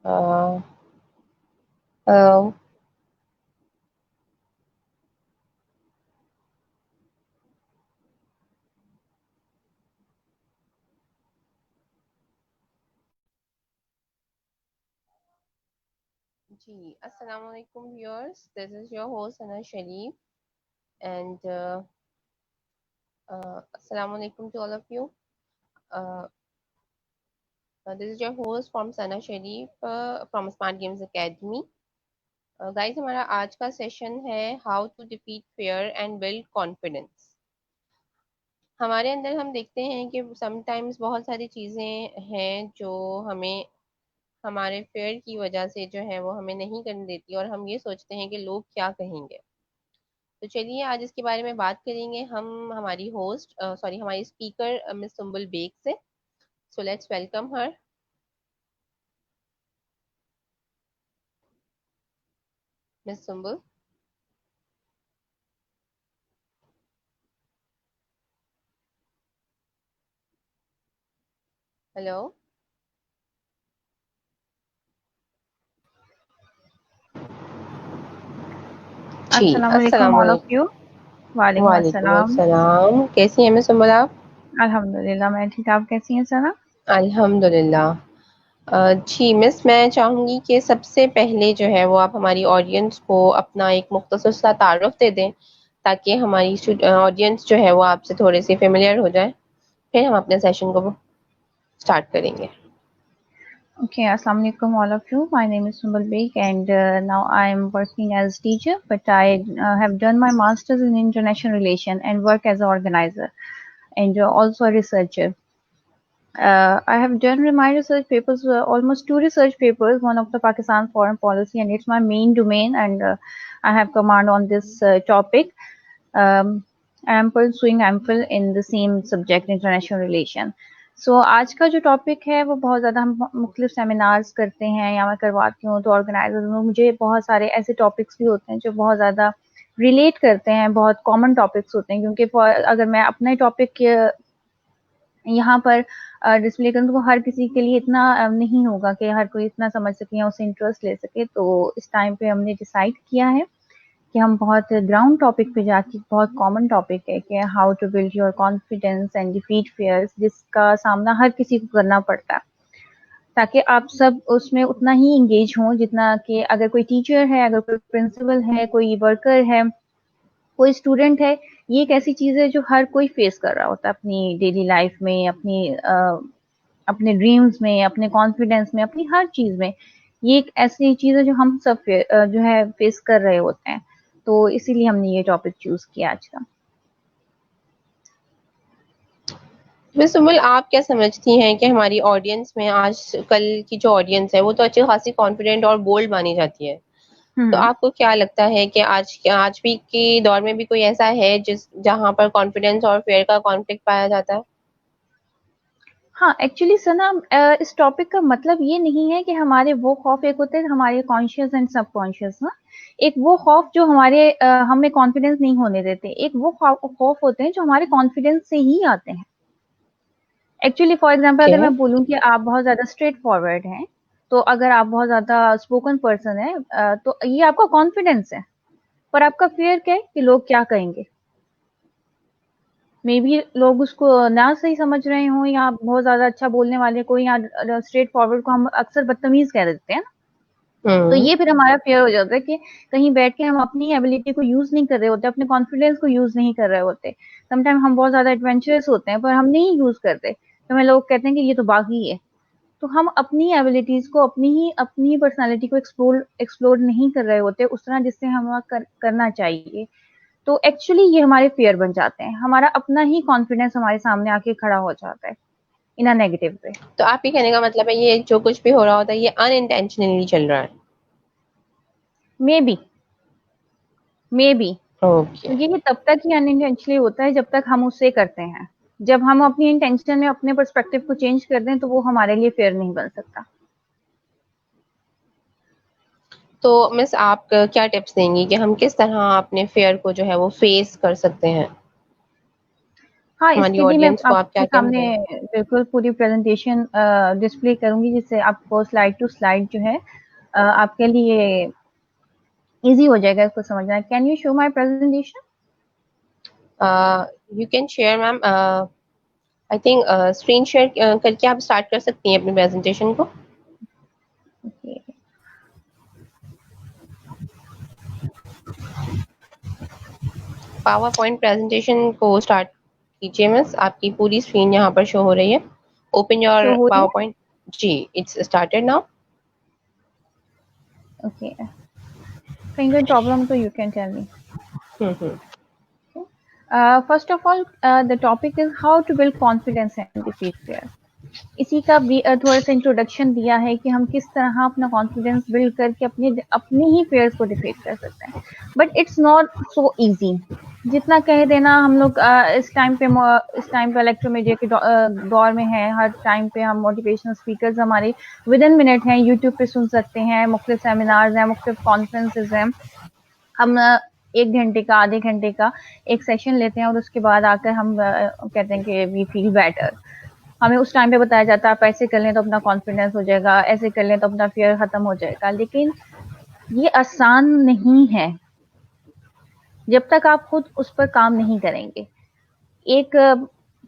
Uh, uh, जी, अस्सलाम वालेकुम viewers, this is your host Sana Sharif and अस्सलाम वालेकुम to all of you. This is your host from Sana Sharif from Smart Games Academy. Guys, हमारा आज का सेशन है how to defeat fear and build confidence. हमारे अंदर हम देखते हैं कि समटाइम्स बहुत सारी चीज़ें हैं जो हमें हमारे फेयर की वजह से जो है वो हमें नहीं करने देती और हम ये सोचते हैं कि लोग क्या कहेंगे. तो चलिए आज इसके बारे में बात करेंगे हम हमारी होस्ट सॉरी हमारी स्पीकर मिस सुम्बुल बेग से. So let's welcome her. Miss Sumbul, hello. जी, अस्सलाम वालेकुम अस्सलाम ऑल ऑफ यू. वालेकुम. वालेकुम वालेकुम अस्सलाम. अस्सलाम. कैसी हैं मिस सुम्बुल आप? अल्हम्दुलिल्लाह मैं ठीक. आप कैसी हैं सना? अल्हम्दुलिल्लाह. जी मिस, मैं चाहूँगी कि सबसे पहले जो है वो आप हमारी ऑडियंस को अपना एक मुख्तसर सा तारुफ दे दें ताकि हमारी ऑडियंस जो है वो आपसे थोड़ी सी फेमिलियर हो जाए. फिर हम अपने सेशन को स्टार्ट करेंगे. Okay, assalamu alaikum all of you. My name is Sumbul Baig and now I am working as teacher, but I have done my masters in international relation and work as an organizer and also a researcher. I have done my research papers, almost two research papers, one of the Pakistan foreign policy, and it's my main domain, and I have command on this topic. I am pursuing MPhil in the same subject, international relation. So आज का जो topic है वो बहुत ज़्यादा हम मुख्तलिफ seminars करते हैं या मैं करवाती हूँ तो ऑर्गेनाइजर में मुझे बहुत सारे ऐसे टॉपिक्स भी होते हैं जो बहुत ज़्यादा रिलेट करते हैं, बहुत कॉमन टॉपिक्स होते हैं क्योंकि अगर मैं अपना ही टॉपिक यहाँ पर डिस्प्ले करूँ तो वो हर किसी के लिए इतना नहीं होगा कि हर कोई इतना समझ सके या उसे इंटरेस्ट ले सके. तो इस टाइम पे हमने डिसाइड किया है कि हम बहुत ग्राउंड टॉपिक पे जाके, बहुत कॉमन टॉपिक है कि how to build your confidence and defeat fears, जिसका सामना हर किसी को करना पड़ता है, ताकि आप सब उसमें उतना ही इंगेज हों जितना कि अगर कोई टीचर है, अगर कोई प्रिंसिपल है, कोई वर्कर है, कोई स्टूडेंट है. ये एक ऐसी चीज है जो हर कोई फेस कर रहा होता है अपनी डेली लाइफ में, अपने ड्रीम्स में, अपने कॉन्फिडेंस में, अपनी हर चीज में. ये एक ऐसी चीज है जो हम सब जो है फेस कर रहे होते हैं. तो इसीलिए हमने ये टॉपिक चूज किया आज का. मिस सुम्बुल, आप क्या समझती हैं कि हमारी ऑडियंस में आज कल की जो ऑडियंस है वो तो अच्छी खासी कॉन्फिडेंट और बोल्ड मानी जाती है. तो हम्म. आपको क्या लगता है कि आज भी के दौर में भी कोई ऐसा है जिस जहां पर कॉन्फिडेंस और फेयर का कॉन्फ्लिक्ट पाया जाता है? हाँ, एक्चुअली सना, इस टॉपिक का मतलब ये नहीं है कि हमारे वो खौफ एक होते हैं हमारे कॉन्शियस एंड सबकॉन्शियस ना. एक वो खौफ जो हमारे हमें कॉन्फिडेंस नहीं होने देते, एक वो खौफ होते हैं जो हमारे कॉन्फिडेंस से ही आते हैं. Actually for example okay. अगर मैं बोलूँ कि आप बहुत ज़्यादा स्ट्रेट फॉरवर्ड हैं, तो अगर आप बहुत ज़्यादा स्पोकन पर्सन है, तो ये आपका कॉन्फिडेंस है. पर आपका फियर क्या है कि लोग क्या कहेंगे. मे बी लोग उसको ना सही समझ रहे हों या बहुत ज़्यादा अच्छा बोलने वाले को या स्ट्रेट फॉरवर्ड को हम अक्सर बदतमीज कह देते हैं. तो हम्म. ये फिर हमारा फियर हो जाता है कि कहीं बैठ के हम अपनी एबिलिटी को यूज नहीं कर रहे होते, अपने कॉन्फिडेंस को यूज नहीं कर रहे होते. समटाइम हम बहुत ज्यादा एडवेंचरस होते हैं पर हम नहीं यूज करते, तो हमें लोग कहते हैं कि ये तो बागी है. तो हम अपनी एबिलिटीज को, अपनी पर्सनालिटी को एक्सप्लोर एक्सप्लोर नहीं कर रहे होते उस तरह जिससे हम करना चाहिए. तो एक्चुअली ये हमारे फियर बन जाते हैं, हमारा अपना ही कॉन्फिडेंस हमारे सामने आके खड़ा हो जाता है इन अ नेगेटिव वे. तो आपके कहने का मतलब है ये जो कुछ भी हो रहा होता है ये अनइंटेंशनली चल रहा है? May be, may be. Okay. तो ये तब तक ही अनइंटेंशनली होता है जब तक हम उससे करते हैं. जब हम अपनी इंटेंशन में अपने पर्सपेक्टिव को चेंज कर दें तो वो हमारे लिए फेयर नहीं बन सकता. तो मिस, आप क्या टिप्स देंगी कि हम किस तरह अपने फेयर को जो है वो फेस कर सकते हैं? हाँ, हमारी इसके लिए मैं ऑडियंस को आप आपके क्या सामने कहेंगे? बिल्कुल पूरी प्रेजेंटेशन डिस्प्ले करूंगी, जिससे आपको स्लाइड टू स्लाइड जो है आपके लिए इजी हो जाएगा इसको समझना। Can you show my presentation? You can share ma'am. I think screen share करके आप स्टार्ट कर सकती हैं अपनी प्रेजेंटेशन को। ओके, पावर पॉइंट प्रेजेंटेशन को स्टार्ट कीजिए मिस। आपकी पूरी स्क्रीन यहाँ पर शो हो रही है। ओपन योर शो हो रही पावर है? पॉइंट। जी, इट्स स्टार्टेड नाउ। ओके, कहीं कोई प्रॉब्लम तो you can tell me. Hmm. First of all the topic is how to build confidence and defeat fear. इसी का भी थोड़ा सा इंट्रोडक्शन दिया है कि हम किस तरह अपना कॉन्फिडेंस बिल्ड करके अपने अपने ही फेयर्स को डिफीट कर सकते हैं। But it's not so easy. जितना कह देना हम लोग इस टाइम पे इलेक्ट्रोमीडिया के दौर में है। हर टाइम पे हम मोटिवेशनल स्पीकर्स हमारे विद इन मिनट हैं, यूट्यूब पे सुन सकते हैं, मुख्तलिफ सेमिनार्स हैं, मुख्तलिफ कॉन्फ्रेंसेज हैं। हम 1 घंटे का, आधे घंटे का एक सेशन लेते हैं और उसके बाद आकर हम कहते हैं कि वी फील बेटर। हमें उस टाइम पे बताया जाता है आप ऐसे कर लें तो अपना कॉन्फिडेंस हो जाएगा, ऐसे कर लें तो अपना फियर खत्म हो जाएगा। लेकिन ये आसान नहीं है जब तक आप खुद उस पर काम नहीं करेंगे। एक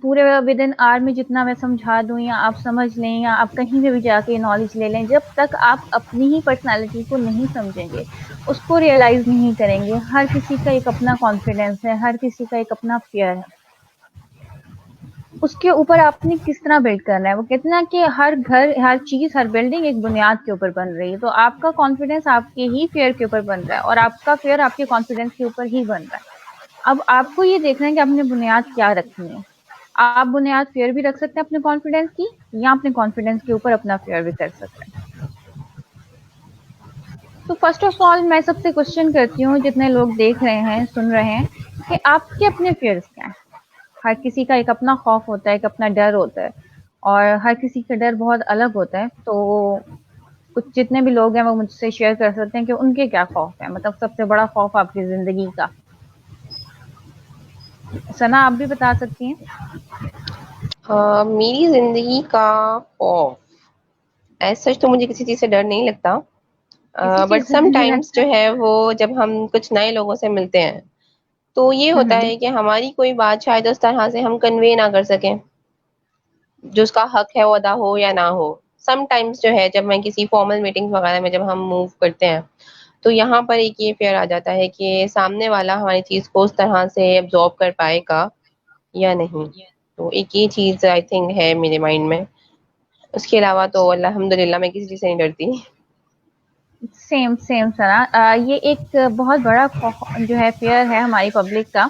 पूरे विद इन आवर में जितना मैं समझा दूं या आप समझ लें या आप कहीं पे भी जाके नॉलेज ले लें, जब तक आप अपनी ही पर्सनालिटी को नहीं समझेंगे, उसको रियलाइज नहीं करेंगे। हर किसी का एक अपना कॉन्फिडेंस है, हर किसी का एक अपना फियर है, उसके ऊपर आपने किस तरह बिल्ड करना है। वो कहते हैं ना कि हर घर, हर चीज, हर बिल्डिंग एक बुनियाद के ऊपर बन रही है। तो आपका कॉन्फिडेंस आपके ही फेयर के ऊपर बन रहा है और आपका फेयर आपके कॉन्फिडेंस के ऊपर ही बन रहा है। अब आपको ये देखना है कि आपने बुनियाद क्या रखनी है। आप बुनियाद फेयर भी रख सकते हैं अपने कॉन्फिडेंस की, या अपने कॉन्फिडेंस के ऊपर अपना फेयर भी कर सकते हैं। तो फर्स्ट ऑफ ऑल मैं सबसे क्वेश्चन करती हूँ, जितने लोग देख रहे हैं, सुन रहे हैं, कि आपके अपने फेयर्स क्या हैं। हर किसी का एक अपना खौफ होता है, एक अपना डर होता है, और हर किसी का डर बहुत अलग होता है। तो कुछ जितने भी लोग हैं वो मुझसे शेयर कर सकते हैं कि उनके क्या खौफ है, मतलब सबसे बड़ा खौफ आपकी जिंदगी का। सना, आप भी बता सकती हैं। मेरी जिंदगी का खौफ, एज सच तो मुझे किसी चीज से डर नहीं लगता। किसी बट चीज से सम नहीं टाइम्स लगता? जो है वो, जब हम कुछ नए लोगों से मिलते हैं तो ये होता हम्म। है कि हमारी कोई बात शायद उस तरह से हम कन्वे ना कर सकें जो उसका हक है वो अदा हो या ना हो। सम टाइम्स जो है, जब मैं किसी फॉर्मल मीटिंग वगैरह में जब हम मूव करते हैं, तो यहाँ पर एक ये फेयर आ जाता है कि सामने वाला हमारी चीज को उस तरह से एब्जॉर्ब कर पाएगा या नहीं। तो एक ये चीज आई थिंक है मेरे माइंड में। उसके अलावा तो अल्हम्दुलिल्लाह मैं किसी चीज से नहीं डरती। सेम सेम सना, ये एक बहुत बड़ा जो है फेयर है हमारी पब्लिक का।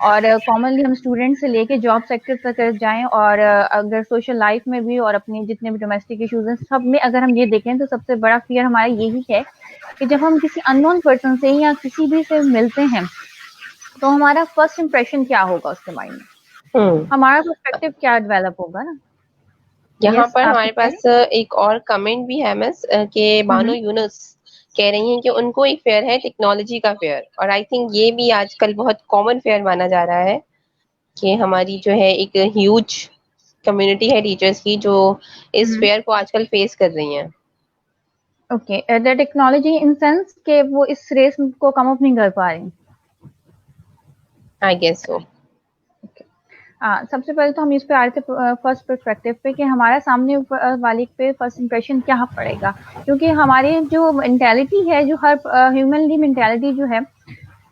और कॉमनली हम स्टूडेंट से लेके जॉब सेक्टर तक जाएं, और अगर सोशल लाइफ में भी और अपने जितने भी डोमेस्टिक इश्यूज हैं सब में अगर हम ये देखें, तो सबसे बड़ा फियर हमारा यही है कि जब हम किसी अननोन पर्सन से या किसी भी से मिलते हैं, तो हमारा फर्स्ट इंप्रेशन क्या होगा उसके माइंड में, हम्म। हमारा पर्सपेक्टिव क्या डेवलप होगा ना। यहाँ यस, पर आप कुछ हमारे कह रहे पास एक और कमेंट भी है मिस, कि हैं? बानो यूनुस कह रही हैं कि उनको एक फेयर है टेक्नोलॉजी का फेयर। और आई थिंक ये भी आजकल बहुत कॉमन फेयर माना जा रहा है कि हमारी जो है एक ह्यूज कम्युनिटी है टीचर्स की जो इस हम्म। फेयर को आजकल फेस कर रही हैं। Okay, the technology in sense के वो इस रेस को कम अप नहीं कर पा रही। I guess so. सबसे पहले तो हम इस पे आ रहे थे फर्स्ट पर्सपेक्टिव पे कि हमारा सामने वाले पे फर्स्ट इंप्रेशन क्या पड़ेगा। क्योंकि हमारी जो मेंटेलिटी है, जो हर ह्यूमनली मेंटेलिटी जो है,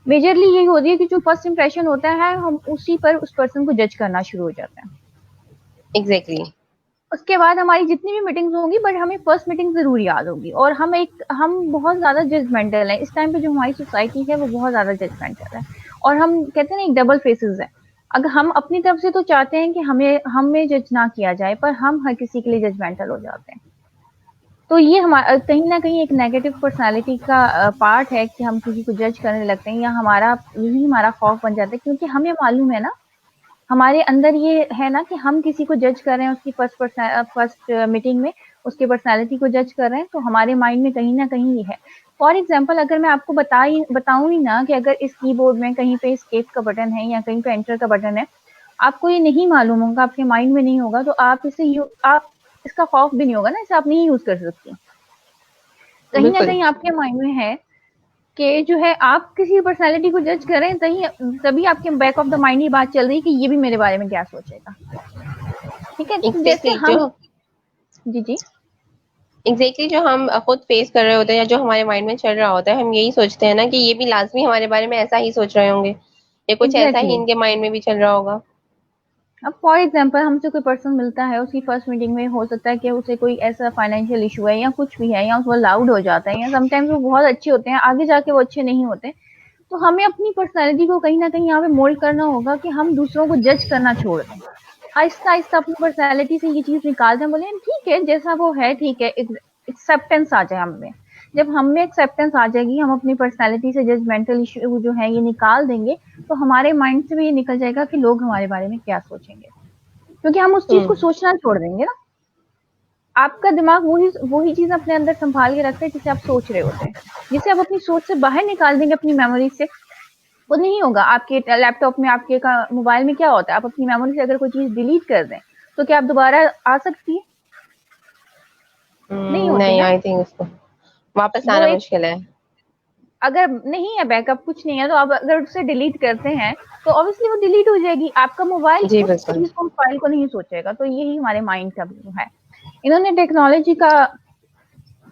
मेजरली यही होती है कि जो फर्स्ट इंप्रेशन होता है हम उसी पर उस पर्सन को जज करना शुरू हो जाते हैं। एग्जैक्टली। उसके बाद हमारी जितनी भी मीटिंग्स होंगी, बट हमें फर्स्ट मीटिंग जरूर याद होगी। और हम बहुत ज्यादा जजमेंटल है इस टाइम पे। जो हमारी सोसाइटी है वो बहुत ज्यादा जजमेंटल है, और हम कहते हैं ना एक डबल फेसेस है। अगर हम अपनी तरफ से तो चाहते हैं कि हमें जज ना किया जाए, पर हम हर किसी के लिए जजमेंटल हो जाते हैं। तो ये हमारा कहीं ना कहीं एक नेगेटिव पर्सनालिटी का पार्ट है कि हम किसी को जज करने लगते हैं, या हमारा यही हमारा खौफ बन जाता है। क्योंकि हमें मालूम है ना, हमारे अंदर ये है ना कि हम किसी को जज कर रहे हैं उसकी फर्स्ट मीटिंग में, उसके पर्सनालिटी को जज कर रहे हैं, तो हमारे माइंड में कहीं ना कहीं ये है। फॉर एग्जाम्पल, अगर मैं आपको बताऊं ही ना कि अगर इस कीबोर्ड में कहीं पे एस्केप का बटन है या कहीं पे एंटर का बटन है, आपको ये नहीं मालूम होगा, आपके माइंड में नहीं होगा, तो आप आप इसका खौफ भी नहीं होगा ना, इसे आप नहीं यूज कर सकते। कहीं ना बिल्कुल। कहीं आपके माइंड में है कि जो है आप किसी पर्सनालिटी को जज करें, तभी आपके बैक ऑफ द माइंड ये बात चल रही है कि ये भी मेरे बारे में क्या सोचेगा। ठीक है, तो जैसे एग्जैक्टली हम जो जी जी जो हम खुद फेस कर रहे होते हैं या जो हमारे माइंड में चल रहा होता है, हम यही सोचते हैं ना कि ये भी लाजमी हमारे बारे में ऐसा ही सोच रहे होंगे, या कुछ ऐसा ही एग्जैक्टली। इनके माइंड में भी चल रहा होगा। अब फॉर एग्जाम्पल हमसे कोई पर्सन मिलता है, उसकी फर्स्ट मीटिंग में हो सकता है कि उसे कोई ऐसा फाइनेंशियल इशू है या कुछ भी है, या वो लाउड हो जाता है, या समटाइम्स वो बहुत अच्छे होते हैं, आगे जाके वो अच्छे नहीं होते। तो हमें अपनी पर्सनैलिटी को कहीं ना कहीं यहाँ पे मोल्ड करना होगा कि हम दूसरों को जज करना छोड़ दें, आहिस्ता आहिस्ता अपनी पर्सनैलिटी से ये चीज निकाल दें, बोले ठीक है जैसा वो है ठीक है, एक्सेप्टेंस आ जाए हमें। जब हमें एक्सेप्टेंस आ जाएगी, हम अपनी पर्सनैलिटी से जजमेंटल इशू जो है ये निकाल देंगे, तो हमारे माइंड से भी ये निकल जाएगा कि लोग हमारे बारे में क्या सोचेंगे, क्योंकि हम उस चीज को हम्म। सोचना छोड़ देंगे ना। आपका दिमाग वही वही चीज अपने अंदर संभाल के रखता है जिसे आप सोच रहे होते हैं। जिसे आप अपनी सोच से बाहर निकाल देंगे अपनी मेमोरी से, वो नहीं होगा। आपके लैपटॉप में, आपके मोबाइल में क्या होता है, आप अपनी मेमोरी से अगर कोई चीज डिलीट कर दें, तो क्या आप दोबारा आ सकती है? नहीं होती नहीं, ना। आई थिंक उसको वापस वो आना एक, मुश्किल है। अगर नहीं है बैकअप, कुछ नहीं है, तो आप अगर उसे डिलीट करते हैं तो ऑब्वियसली वो डिलीट हो जाएगी। आपका मोबाइल जी उस बिल्कुल। चीज को, फाइल को नहीं सोचेगा। तो यही हमारे माइंड का व्यू है। इन्होंने टेक्नोलॉजी का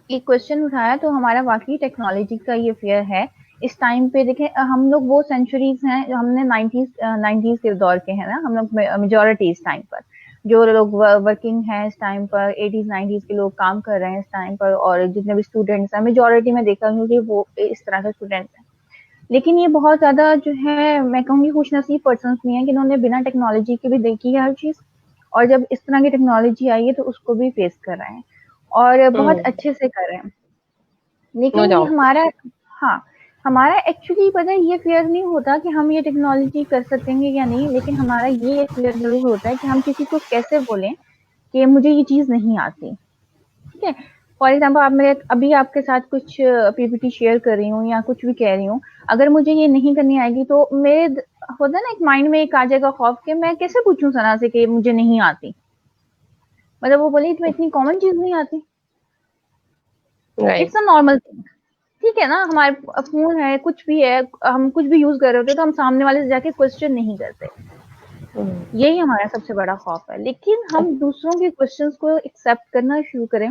एक क्वेश्चन उठाया, तो हमारा वाकई टेक्नोलॉजी का ये फेयर है। इस टाइम पे देखें, हम लोग वो सेंचुरीज हैं जो हमने 90s के दौर के हैं ना, हम लोग मेजोरिटी इस टाइम पर जो लोग वर्किंग हैं इस टाइम पर, 80s 90s के लोग काम कर रहे हैं इस टाइम पर, और जितने भी स्टूडेंट्स हैं मेजोरिटी में देखा क्योंकि वो इस तरह के स्टूडेंट्स हैं। लेकिन ये बहुत ज्यादा जो है, मैं कहूँगी खुश नसीब पर्सन भी हैं कि इन्होंने बिना टेक्नोलॉजी के भी देखी है हर चीज, और जब इस तरह की टेक्नोलॉजी आई है तो उसको भी फेस कर रहे हैं, और बहुत हम्म। अच्छे से कर रहे हैं। नो लेकिन ये डाउट। हमारा, हाँ, हमारा एक्चुअली पता है ये फेयर नहीं होता कि हम ये टेक्नोलॉजी कर सकेंगे या नहीं, लेकिन हमारा ये फेयर जरूर होता है कि हम किसी को कैसे बोलें कि मुझे ये चीज नहीं आती। ठीक है, फॉर एग्जाम्पल आप मेरे अभी आपके साथ कुछ पीपीटी शेयर कर रही हूँ या कुछ भी कह रही हूँ, अगर मुझे ये नहीं करनी आएगी तो मेरे होता है ना एक माइंड में एक आ जाएगा खौफ कि मैं कैसे पूछूं सना से कि मुझे नहीं आती। मतलब वो बोली तुम्हें इतनी कॉमन चीज नहीं आती। Right. It's a normal thing. ठीक है ना, हमारे फोन है, कुछ भी है, हम कुछ भी यूज कर रहे होते तो हम सामने वाले से जाके क्वेश्चन नहीं करते। यही हमारा सबसे बड़ा खौफ है। लेकिन हम दूसरों के क्वेश्चंस को एक्सेप्ट करना शुरू करें,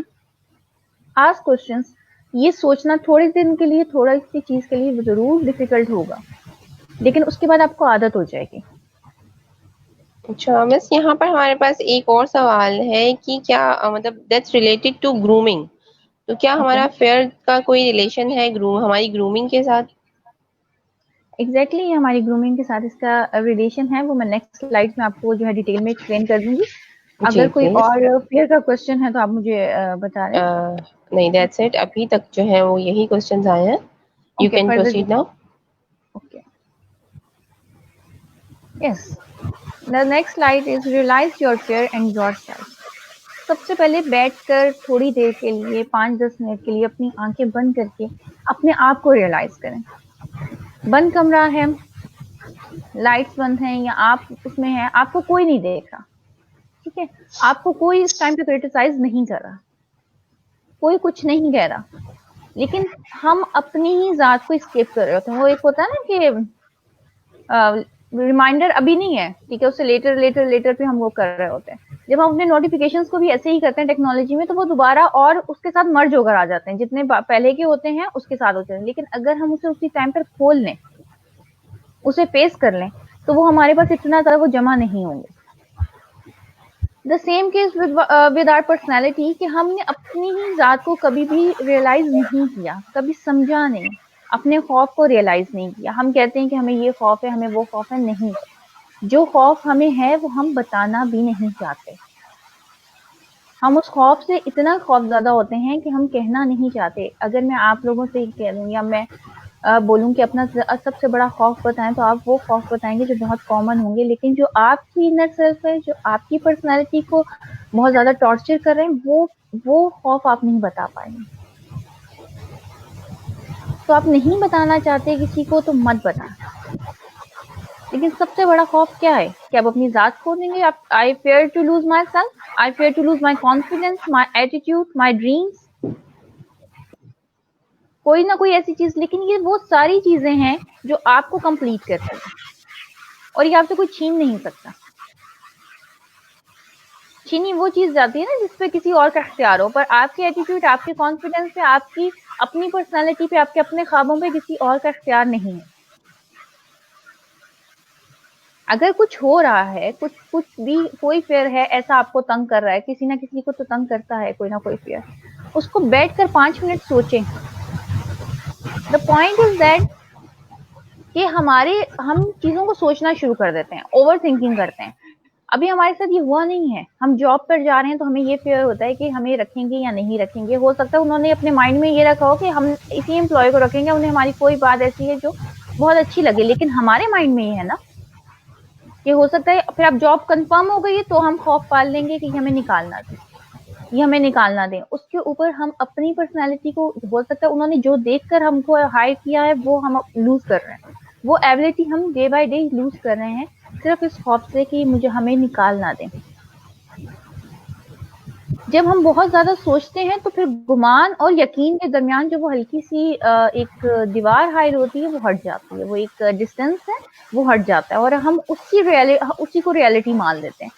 आस्क क्वेश्चंस, ये सोचना थोड़े दिन के लिए, थोड़ा सी चीज के लिए जरूर डिफिकल्ट होगा, लेकिन उसके बाद आपको आदत हो जाएगी। अच्छा, बस यहाँ पर हमारे पास एक और सवाल है कि क्या मतलब दैट्स रिलेटेड टू ग्रूमिंग, तो क्या ओके, हमारा फेयर का कोई रिलेशन है हमारी ग्रूमिंग के साथ? एग्जैक्टली हमारी ग्रूमिंग के साथ इसका रिलेशन है। वो मैं नेक्स्ट स्लाइड में आपको जो है डिटेल में एक्सप्लेन कर दूंगी। जी अगर कोई प्लीज। और फियर का क्वेश्चन है तो आप मुझे बता दें। नहीं, दैट्स इट, अभी तक जो है वो यही क्वेश्चंस आए हैं। You okay, can further proceed now. Okay, yes, the next slide is realize your fear and yourself. सबसे पहले बैठकर थोड़ी देर के लिए, 5-10 मिनट के लिए अपनी आंखें बंद करके अपने आप को रियलाइज करें। बंद कमरा है, लाइट्स बंद हैं, या आप उसमें हैं, आपको कोई नहीं देख रहा। ठीक है, आपको कोई इस टाइम पे क्रिटिसाइज नहीं कर रहा, कोई कुछ नहीं कह रहा, लेकिन हम अपनी ही जात को स्केप कर रहे होते हैं। वो एक होता है ना कि रिमाइंडर अभी नहीं है, ठीक है, उससे लेटर लेटर लेटर पे हम वो कर रहे होते हैं। जब हम अपने नोटिफिकेशंस को भी ऐसे ही करते हैं टेक्नोलॉजी में, तो वो दोबारा और उसके साथ मर्ज होकर आ जाते हैं, जितने पहले के होते हैं उसके साथ होते हैं। लेकिन अगर हम उसे उसी टाइम पर खोल लें, उसे फेस कर लें, तो वो हमारे पास इतना ज्यादा वो जमा नहीं होंगे। The same case with our personality, कि हमने अपनी ही जात को कभी भी रियलाइज नहीं किया, कभी समझा नहीं, अपने खौफ को रियलाइज नहीं किया। हम कहते हैं कि हमें ये खौफ है, हमें वो खौफ है, नहीं, जो खौफ हमें है वो हम बताना भी नहीं चाहते। हम उस खौफ से इतना खौफज़्यादा होते हैं कि हम कहना नहीं चाहते। अगर मैं आप लोगों से कह दूं, या मैं बोलूं कि अपना सबसे बड़ा खौफ बताएं, तो आप वो खौफ बताएंगे जो बहुत कॉमन होंगे, लेकिन जो आपकी इनर सेल्फ है, जो आपकी पर्सनालिटी को बहुत ज्यादा टॉर्चर कर रहे हैं, वो खौफ आप नहीं बता पाएंगे। तो आप नहीं बताना चाहते किसी को, तो मत बताना। लेकिन सबसे बड़ा खौफ क्या है कि आप अपनी जात खो देंगे। आप I fear to lose my self, I fear to lose my confidence, my attitude, my dreams, कोई ना कोई ऐसी चीज। लेकिन ये वो सारी चीजें हैं जो आपको कंप्लीट करती है और ये आपसे कोई छीन नहीं सकता। छीनी वो चीज जाती है ना जिसपे किसी और का इख्तियार हो, पर आपके एटीट्यूड, आपके कॉन्फिडेंस पे, आपकी अपनी पर्सनालिटी पे, आपके अपने ख्वाबों पे किसी और का इख्तियार नहीं है। अगर कुछ हो रहा है, कुछ भी कोई फेयर है ऐसा आपको तंग कर रहा है, किसी ना किसी को तो तंग करता है कोई ना कोई फेयर, उसको बैठकर 5 मिनट सोचें। द पॉइंट इज दैट कि हम चीजों को सोचना शुरू कर देते हैं, ओवर थिंकिंग करते हैं। अभी हमारे साथ ये हुआ नहीं है, हम जॉब पर जा रहे हैं तो हमें ये फेयर होता है कि हमें रखेंगे या नहीं रखेंगे। हो सकता है उन्होंने अपने माइंड में ये रखा हो कि हम इसी एम्प्लॉय को रखेंगे, उन्हें हमारी कोई बात ऐसी है जो बहुत अच्छी लगे, लेकिन हमारे माइंड में ये है ना कि हो सकता है फिर अब जॉब कंफर्म हो गई है तो हम खौफ पाल लेंगे कि हमें निकालना दें, ये हमें निकालना दें। उसके ऊपर हम अपनी पर्सनैलिटी को, हो सकता है उन्होंने जो देखकर हमको हायर किया है वो हम लूज कर रहे हैं, वो एबिलिटी हम डे बाय डे लूज कर रहे हैं सिर्फ इस खौफ से कि मुझे हमें निकाल ना दें। जब हम बहुत ज्यादा सोचते हैं तो फिर गुमान और यकीन के दरमियान जो वो हल्की सी एक दीवार हायर होती है वो हट जाती है, वो एक डिस्टेंस है वो हट जाता है और हम उसी को रियलिटी मान लेते हैं।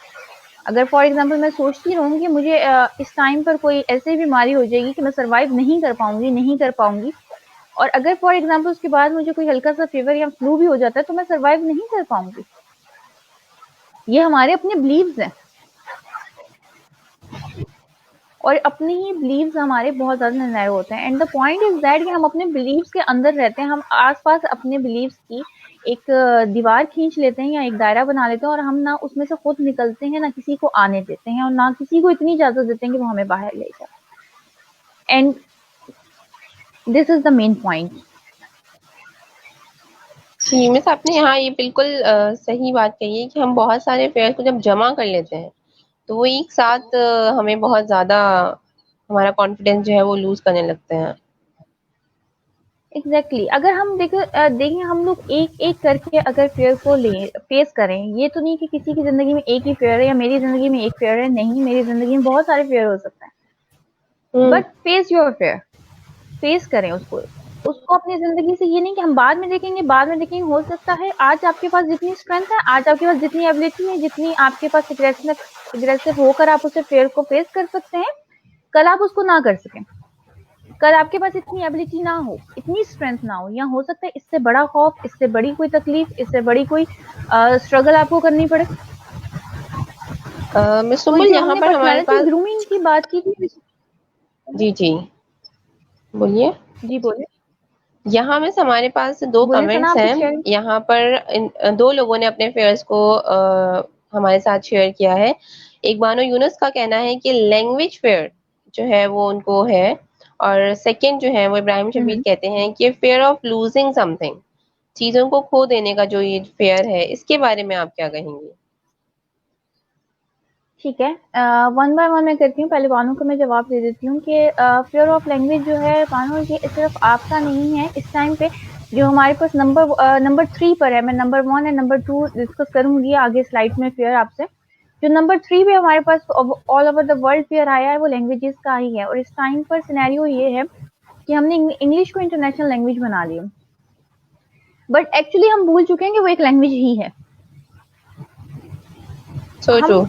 अगर फॉर एग्जाम्पल मैं सोचती रहूंगी मुझे इस टाइम पर कोई ऐसी बीमारी हो जाएगी कि मैं सर्वाइव नहीं कर पाऊंगी, और अगर फॉर एग्जाम्पल उसके बाद मुझे कोई हल्का सा फीवर या फ्लू भी हो जाता है तो मैं सर्वाइव नहीं कर पाऊंगी। ये हमारे अपने बिलीव्स हैं और अपने ही बिलीव्स हमारे बहुत ज्यादा निर्णायक होते हैं। And the point is that कि हम अपने बिलीव्स के अंदर रहते हैं, हम आसपास अपने बिलीव्स की एक दीवार खींच लेते हैं या एक दायरा बना लेते हैं और हम ना उसमें से खुद निकलते हैं, ना किसी को आने देते हैं और ना किसी को इतनी इजाजत देते हैं कि वो हमें बाहर ले जाए। And this is the main point. जी मिस, आपने यहाँ ये बिल्कुल सही बात कही है कि हम बहुत सारे फेयर को जब जमा कर लेते हैं तो वो एक साथ हमें बहुत ज्यादा हमारा कॉन्फिडेंस जो है वो लूज करने लगते हैं। एग्जैक्टली अगर हम देखें हम लोग एक एक करके अगर फेयर को फेस करें, ये तो नहीं कि किसी की जिंदगी में एक ही फेयर है या मेरी जिंदगी में एक फेयर है, नहीं, मेरी जिंदगी में बहुत सारे फेयर हो सकते हैं, but face your fair, face करें उसको अपनी जिंदगी से। ये नहीं कि हम बाद में देखेंगे। हो सकता है आज आपके पास जितनी स्ट्रेंथ है, आज आपके पास जितनी एबिलिटी है, जितनी आपके पास एग्रेसिव होकर आप उसे फेयर को फेस कर सकते हैं, कल आप उसको ना कर सकें, कल आपके पास इतनी एबिलिटी ना हो, इतनी स्ट्रेंथ ना हो, या हो सकता है इससे बड़ा खौफ, इससे बड़ी कोई तकलीफ, इससे बड़ी कोई स्ट्रगल आपको करनी पड़े। मिस तो सुम्बुल, जो यहाँ हमने पर हमारे पर्सनालिटी पास, ग्रूमिंग की बात की थी। जी जी बोलिए। जी बोलिए। यहाँ मिस हमारे पास दो बोलिए सना, कमेंट्स आप कुछ हैं। कह रही यहाँ पर दो लोगों ने अपने फेयर्स को हमारे साथ शेयर किया है। एक बानो यूनुस का कहना है कि लैंग्वेज फेयर जो है वो उनको है, और सेकंड जो है वो इब्राहिम शबीर थी? कहते हैं कि फेयर ऑफ लूजिंग समथिंग, चीजों को खो देने का जो ये फेयर है, इसके बारे में आप क्या कहेंगे? ठीक है, वन बाय वन मैं करती हूँ। पहले बानो को मैं जवाब दे देती हूँ कि फेयर ऑफ लैंग्वेज जो है बानो, ये सिर्फ आपका नहीं है इस टाइम पे। जो हमारे पास नंबर 3 पर है, मैं नंबर 1 एंड नंबर 2 डिस्कस करूंगी आगे स्लाइड में फेयर आपसे। जो नंबर 3 पे हमारे पास all over the world fear आया है वो लैंग्वेजेस का ही है, और इस टाइम पर सिनेरियो ये है कि हमने इंग्लिश को इंटरनेशनल लैंग्वेज बना लिया, बट एक्चुअली हम भूल चुके हैं कि वो एक लैंग्वेज ही है। So true.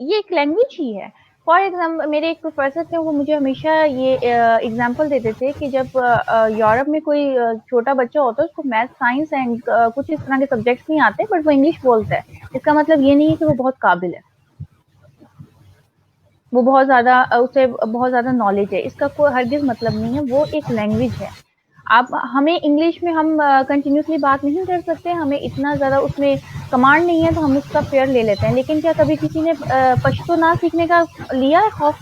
ये एक लैंग्वेज ही है। फॉर एग्जाम्पल मेरे एक प्रोफेसर थे, वो मुझे हमेशा ये एग्जाम्पल देते थे कि जब यूरोप में कोई छोटा बच्चा होता है, उसको मैथ, साइंस एंड कुछ इस तरह के सब्जेक्ट्स नहीं आते, बट वो इंग्लिश बोलता है, इसका मतलब ये नहीं है कि वो बहुत काबिल है, वो बहुत ज्यादा उसे बहुत ज्यादा नॉलेज है, इसका कोई हरगिज मतलब नहीं है। वो एक लैंग्वेज है। आप हमें इंग्लिश में हम कंटिन्यूसली बात नहीं कर सकते, हमें इतना ज्यादा उसमें कमांड नहीं है तो हम उसका फेयर ले लेते हैं। लेकिन क्या कभी किसी ने पश्तो ना सीखने का लिया है खौफ?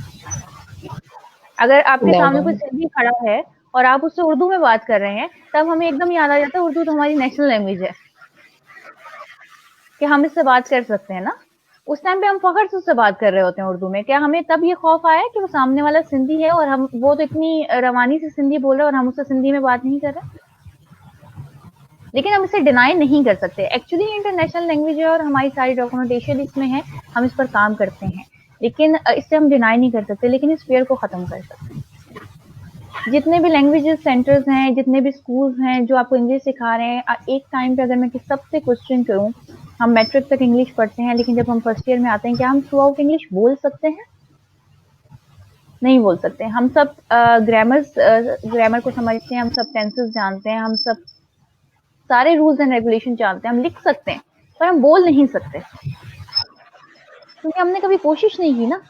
अगर आपके सामने कोई सिंधी खड़ा है और आप उससे उर्दू में बात कर रहे हैं, तब हमें एकदम याद आ जाता है उर्दू तो हमारी नेशनल लैंग्वेज है, कि हम इससे बात कर सकते हैं ना। उस टाइम पे हम फखर से उससे बात कर रहे होते हैं उर्दू में। क्या हमें तब ये खौफ आया कि वो सामने वाला सिंधी है और हम, वो तो इतनी रवानी से सिंधी बोल रहे हैं और हम उससे सिंधी में बात नहीं कर रहे? लेकिन हम इसे डिनाई नहीं कर सकते। एक्चुअली इंटरनेशनल लैंग्वेज है और हमारी सारी डॉक्यूमेंटेशन इसमें है, हम इस पर काम करते हैं, लेकिन इससे हम डिनाई नहीं कर सकते, लेकिन इस फेयर को खत्म कर सकते हैं। जितने भी लैंग्वेजेस सेंटर्स हैं, जितने भी स्कूल्स हैं जो आपको इंग्लिश सिखा रहे हैं, एक टाइम पे अगर मैं सबसे क्वेश्चन करूं, हम मैट्रिक तक इंग्लिश पढ़ते हैं, लेकिन जब हम फर्स्ट ईयर में आते हैं, क्या हम थ्रू आउट इंग्लिश बोल सकते हैं? नहीं बोल सकते। हम सब ग्रामर को समझते हैं, हम सब टेंसेस जानते हैं, हम सब सारे रूल्स एंड रेगुलेशन जानते हैं, हम लिख सकते हैं, पर हम बोल नहीं सकते, क्योंकि हमने कभी कोशिश नहीं की ना।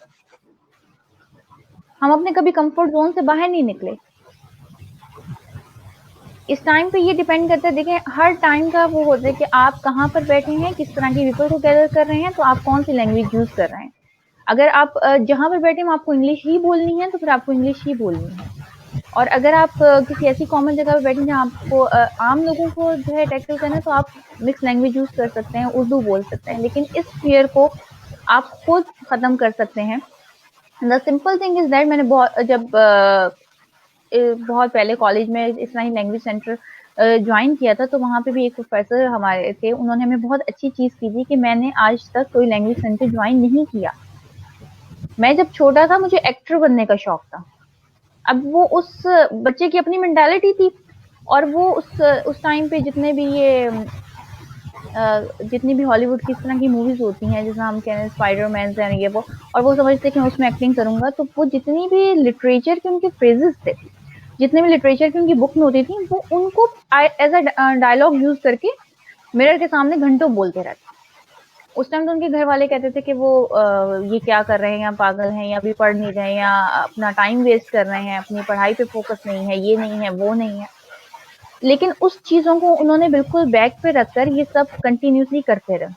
हम अपने कभी कंफर्ट जोन से बाहर नहीं निकले। इस टाइम पे ये डिपेंड करता है, देखें हर टाइम का वो होता है कि आप कहाँ पर बैठे हैं, किस तरह के पीपल को गैदर कर रहे हैं, तो आप कौन सी लैंग्वेज यूज कर रहे हैं। अगर आप जहाँ पर बैठे हैं आपको इंग्लिश ही बोलनी है, तो फिर आपको इंग्लिश ही बोलनी है। और अगर आप किसी ऐसी कॉमन जगह पर बैठे जहाँ आपको आम लोगों को जो है टैकल करना है, तो आप मिक्स लैंग्वेज यूज कर सकते हैं, उर्दू बोल सकते हैं, लेकिन इस फियर को आप खुद खत्म कर सकते हैं। The simple thing is that, मैंने बहुत पहले कॉलेज में इस तरह ही लैंग्वेज सेंटर ज्वाइन किया था, तो वहाँ पे भी एक प्रोफेसर हमारे थे, उन्होंने हमें बहुत अच्छी चीज की थी कि मैंने आज तक कोई लैंग्वेज सेंटर ज्वाइन नहीं किया। मैं जब छोटा था मुझे एक्टर बनने का शौक था। अब वो उस बच्चे की अपनी मेंटालिटी थी, और वो उस टाइम पे जितनी भी हॉलीवुड की इस तरह की मूवीज होती हैं, जैसे हम कह रहे हैं स्पाइडरमैन हैं ये वो, और वो समझते हैं कि मैं उसमें एक्टिंग करूंगा, तो वो जितनी भी लिटरेचर के उनके फ्रेजेस थे, जितने भी लिटरेचर की उनकी बुक में होती थी, वो उनको एज अ डायलॉग यूज करके मिरर के सामने घंटों बोलते रहते। उस टाइम तो उनके घर वाले कहते थे कि वो ये क्या कर रहे हैं, या पागल हैं, या अभी पढ़ नहीं रहे हैं, या अपना टाइम वेस्ट कर रहे हैं, अपनी पढ़ाई पे फोकस नहीं है, ये नहीं है, वो नहीं है। लेकिन उस चीजों को उन्होंने बिल्कुल बैक पे रखकर ये सब कंटिन्यूसली करते रहे,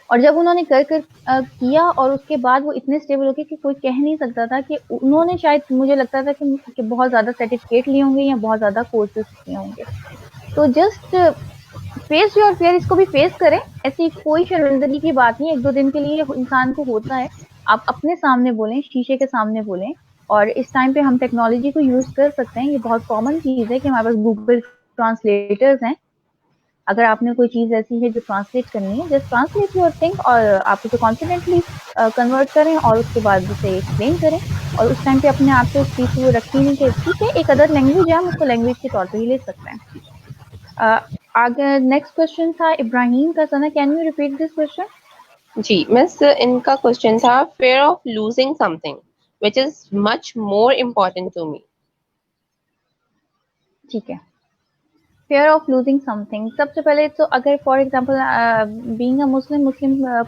और जब उन्होंने कर किया, और उसके बाद वो इतने स्टेबल हो गए कि कोई कह नहीं सकता था कि उन्होंने, शायद मुझे लगता था कि बहुत ज्यादा सर्टिफिकेट लिए होंगे या बहुत ज्यादा कोर्सेज किए होंगे। तो जस्ट फेस योर फियर, इसको भी फेस करें। ऐसी कोई शर्मिंदगी की बात नहीं है, एक दो दिन के लिए इंसान को होता है। आप अपने सामने बोलें, शीशे के सामने बोलें, और इस टाइम पे हम टेक्नोलॉजी को यूज कर सकते हैं। ये बहुत कॉमन चीज है कि हमारे पास गूगल ट्रांसलेटर्स हैं। अगर आपने कोई चीज ऐसी है जो ट्रांसलेट करनी है, जस्ट ट्रांसलेट योर थिंग, और आप उसे कॉन्फिडेंटली कन्वर्ट करें, और उसके बाद उसे एक्सप्लेन करें, और उस टाइम पे अपने आप से उस चीज को रखी नहीं कि ठीक है एक अदर लैंग्वेज है, हम उसको लैंग्वेज के तौर पर ही ले सकते हैं। आगे नेक्स्ट क्वेश्चन था इब्राहिम का। Sana, can you repeat this question? जी मिस, इनका क्वेश्चन था fear of losing something which is much more important to me. ठीक है, फेयर ऑफ लूजिंग समथिंग। सबसे पहले तो अगर for example being a Muslim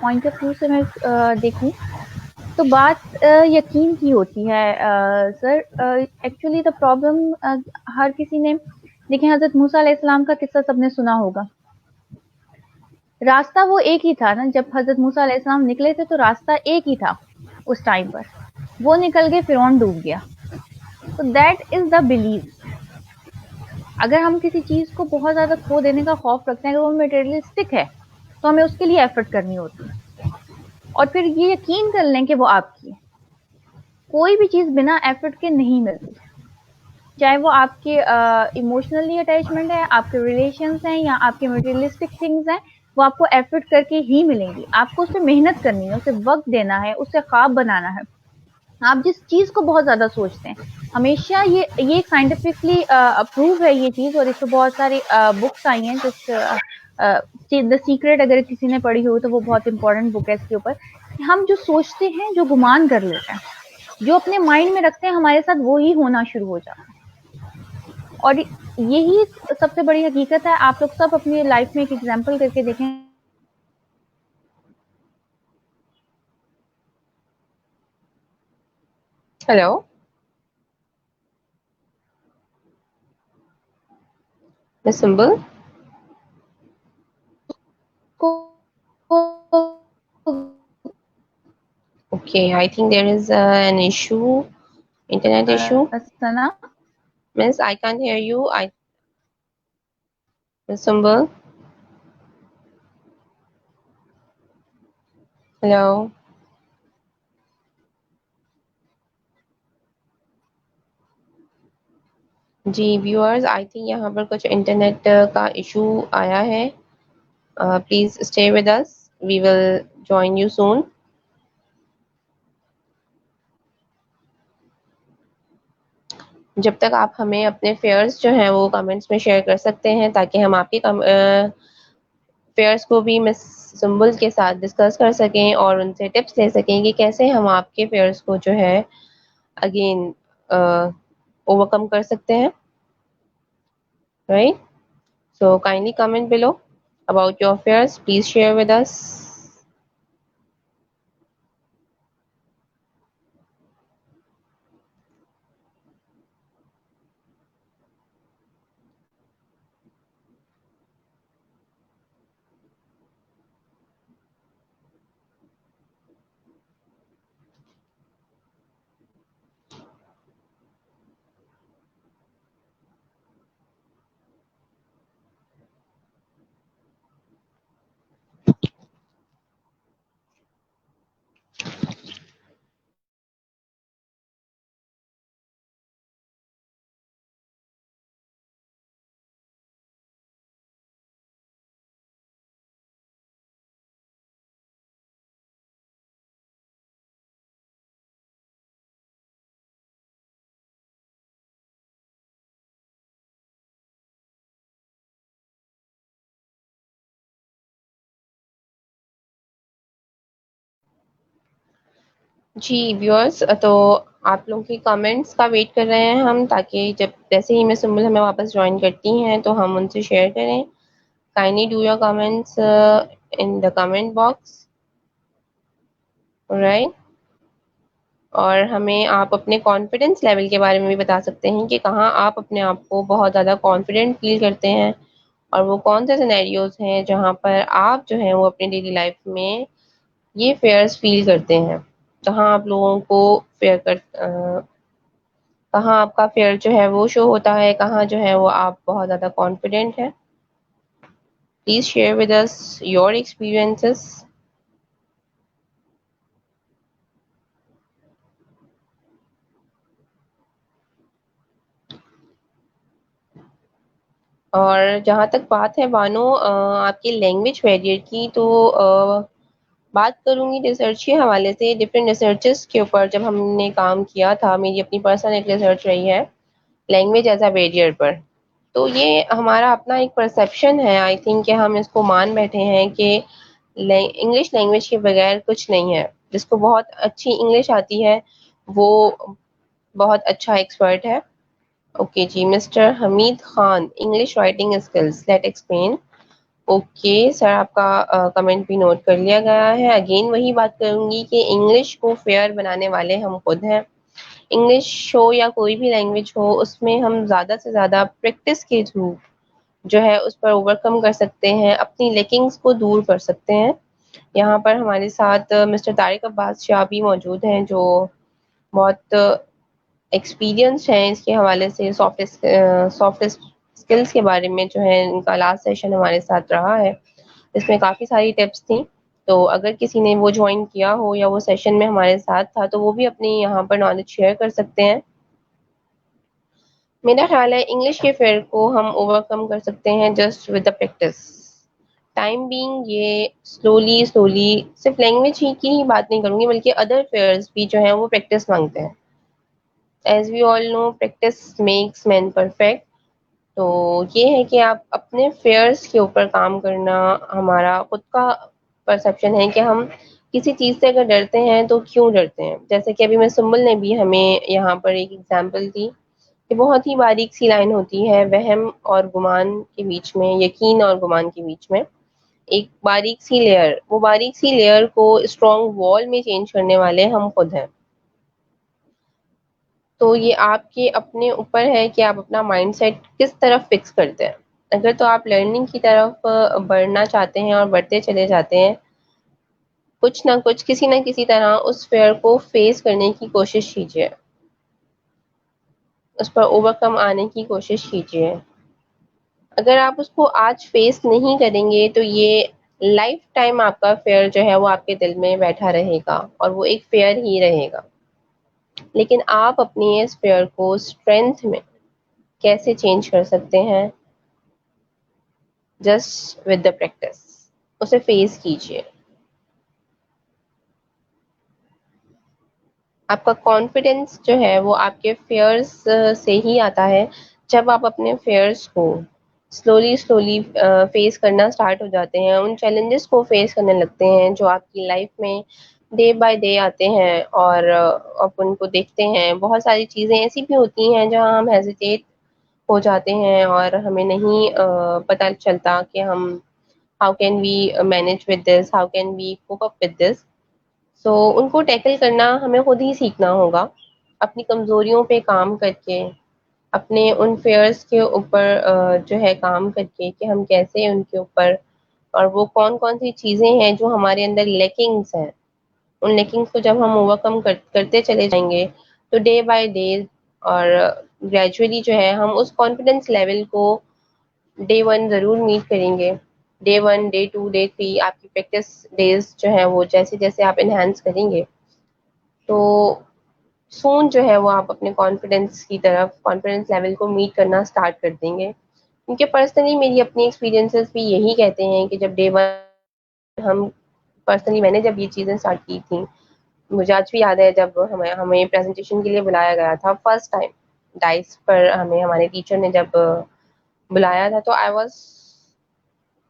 point of view से मैं देखूं, तो बात यकीन की होती है। सर, एक्चुअली द प्रॉब्लम, हर किसी ने, देखिए हजरत मूसा अलैहिस्सलाम का किस्सा सबने सुना होगा। रास्ता वो एक ही था ना, जब हजरत मूसा अलैहिस्सलाम निकले थे तो रास्ता एक ही था उस टाइम पर। वो निकल गए, फिरौन डूब गया। तो दैट इज द बिलीव। अगर हम किसी चीज को बहुत ज्यादा खो देने का खौफ रखते हैं, अगर वो मटेरियलिस्टिक है, तो हमें उसके लिए एफर्ट करनी होती है, और फिर ये यकीन कर लें कि वो आपकी है। कोई भी चीज बिना एफर्ट के नहीं मिलती, चाहे वो आपके इमोशनली अटैचमेंट है, आपके रिलेशंस हैं, या आपके मटेरियलिस्टिक थिंग्स हैं, वो आपको एफर्ट करके ही मिलेंगी। आपको उस पर मेहनत करनी है, उसे वक्त देना है, उसे ख्वाब बनाना है। आप जिस चीज को बहुत ज्यादा सोचते हैं, हमेशा ये एक साइंटिफिकली अप्रूव है ये चीज, और इस पर बहुत सारी बुक्स आई हैं। द सीक्रेट, अगर किसी ने पढ़ी हो तो वो बहुत इंपॉर्टेंट बुक है इसके ऊपर, कि हम जो सोचते हैं, जो गुमान कर लेते हैं, जो अपने माइंड में रखते हैं, हमारे साथ वो ही होना शुरू हो जाता है। और यही सबसे बड़ी हकीकत है। आप लोग सब अपनी लाइफ में एक एग्जाम्पल करके देखें। Hello, Miss Symbol. Okay, I think there is an issue, internet issue. Sana, Miss, I can't hear you. Miss Symbol. Hello. जी व्यूअर्स, आई थिंक यहाँ पर कुछ इंटरनेट का इशू आया है। Please stay with us, we will join you soon. जब तक आप हमें अपने फेयर्स जो हैं वो कमेंट्स में शेयर कर सकते हैं, ताकि हम आपके फेयर्स को भी मिस सुम्बुल के साथ डिस्कस कर सकें और उनसे टिप्स ले सकें कि कैसे हम आपके फेयर्स को जो है अगेन ओवरकम कर सकते हैं, right? So kindly comment below about your fears. Please share with us. जी व्यूअर्स, तो आप लोगों की कमेंट्स का वेट कर रहे हैं हम, ताकि जब जैसे ही मिस सुम्बुल हमें वापस ज्वाइन करती हैं तो हम उनसे शेयर करें। Kindly do your comments in the comment box, right? और हमें आप अपने कॉन्फिडेंस लेवल के बारे में भी बता सकते हैं कि कहाँ आप अपने आप को बहुत ज़्यादा कॉन्फिडेंट फील करते हैं, और वो कौन से सिनेरियोज हैं जहाँ पर आप जो है वो अपनी डेली लाइफ में ये फेयर्स फील करते हैं। कहाँ आप लोगों को कहाँ आपका फेयर जो है वो शो होता है, कहाँ जो है वो आप बहुत ज़्यादा कॉन्फिडेंट है। Please share with us your experiences. और जहाँ तक बात है बानो आपकी लैंग्वेज बैरियर की, तो बात करूँगी रिसर्च के हवाले से। डिफरेंट रिसर्चेस के ऊपर जब हमने काम किया था, मेरी अपनी पर्सनल एक रिसर्च रही है लैंग्वेज एज अ बैरियर पर। तो ये हमारा अपना एक परसेप्शन है, आई थिंक, कि हम इसको मान बैठे हैं कि इंग्लिश लैंग्वेज के बगैर कुछ नहीं है। जिसको बहुत अच्छी इंग्लिश आती है वो बहुत अच्छा एक्सपर्ट है। ओके जी, mister Hamid Khan, English writing skills, let explain. Okay sir, आपका कमेंट भी नोट कर लिया गया है। अगेन वही बात करूंगी कि इंग्लिश को फेयर बनाने वाले हम खुद हैं। इंग्लिश हो या कोई भी लैंग्वेज हो, उसमें हम ज़्यादा से ज़्यादा प्रैक्टिस के थ्रू जो है उस पर ओवरकम कर सकते हैं, अपनी लेकिंग्स को दूर कर सकते हैं। यहाँ पर हमारे साथ मिस्टर तारिक अब्बास शाह भी मौजूद हैं, जो बहुत एक्सपीरियंस हैं इसके हवाले से। सॉफ्ट स्किल्स के बारे में जो है इनका लास्ट सेशन हमारे साथ रहा है, इसमें काफ़ी सारी टिप्स थी। तो अगर किसी ने वो ज्वाइन किया हो या वो सेशन में हमारे साथ था, तो वो भी अपनी यहाँ पर नॉलेज शेयर कर सकते हैं। मेरा ख्याल है इंग्लिश के फेयर को हम ओवरकम कर सकते हैं just with the practice. Time being ये स्लोली स्लोली, सिर्फ लैंग्वेज ही की ही बात नहीं करूंगी, बल्कि अदर फेयर्स भी जो है वो प्रैक्टिस मांगते हैं। As we all know, practice makes man perfect. तो ये है कि आप अपने फेयर्स के ऊपर काम करना, हमारा खुद का परसेप्शन है कि हम किसी चीज़ से अगर डरते हैं तो क्यों डरते हैं। जैसे कि अभी मैं सुम्बुल ने भी हमें यहाँ पर एक एग्जांपल दी कि बहुत ही बारीक सी लाइन होती है वहम और गुमान के बीच में, यकीन और गुमान के बीच में एक बारीक सी लेयर। वो बारीक सी लेयर को स्ट्रॉन्ग वॉल में चेंज करने वाले हम खुद हैं। तो ये आपके अपने ऊपर है कि आप अपना माइंडसेट किस तरफ फिक्स करते हैं। अगर तो आप लर्निंग की तरफ बढ़ना चाहते हैं और बढ़ते चले जाते हैं, कुछ ना कुछ किसी ना किसी तरह उस फेयर को फेस करने की कोशिश कीजिए, उस पर ओवरकम आने की कोशिश कीजिए। अगर आप उसको आज फेस नहीं करेंगे तो ये लाइफ टाइम आपका फेयर जो है वो आपके दिल में बैठा रहेगा, और वो एक फेयर ही रहेगा। लेकिन आप अपनी इस फेयर को स्ट्रेंथ में कैसे चेंज कर सकते हैं, जस्ट विद द प्रैक्टिस उसे फेस कीजिए। आपका कॉन्फिडेंस जो है वो आपके फेयर्स से ही आता है। जब आप अपने फेयर्स को स्लोली स्लोली फेस करना स्टार्ट हो जाते हैं, उन चैलेंजेस को फेस करने लगते हैं जो आपकी लाइफ में डे बाय डे आते हैं, और आप उनको देखते हैं। बहुत सारी चीज़ें ऐसी भी होती हैं जहां हम हेजिटेट हो जाते हैं और हमें नहीं पता चलता कि हम how can we manage with this, how can we cope up with this. So उनको टैकल करना हमें खुद ही सीखना होगा, अपनी कमजोरियों पे काम करके, अपने उन फेयर्स के ऊपर जो है काम करके कि हम कैसे उनके ऊपर, और वो कौन कौन सी चीजें हैं जो हमारे अंदर लेकिंग्स हैं, उन लेकिंग्स को जब हम ओवरकम करते चले जाएंगे तो डे बाय डे और ग्रेजुअली जो है हम उस कॉन्फिडेंस लेवल को डे वन जरूर मीट करेंगे। Day one, day two, day three, आपकी प्रैक्टिस डेज जो है वो जैसे जैसे आप एनहांस करेंगे तो सून जो है वो आप अपने कॉन्फिडेंस की तरफ, कॉन्फिडेंस लेवल को मीट करना स्टार्ट कर देंगे। क्योंकि पर्सनली मेरी अपनी एक्सपीरियंसेस भी यही कहते हैं कि जब डे वन हम, पर्सनली मैंने जब ये चीज़ें स्टार्ट की थी, मुझे आज भी याद है जब हमें हमें प्रेजेंटेशन के लिए बुलाया गया था फर्स्ट टाइम डाइस पर, हमें हमारे टीचर ने जब बुलाया था तो आई वॉज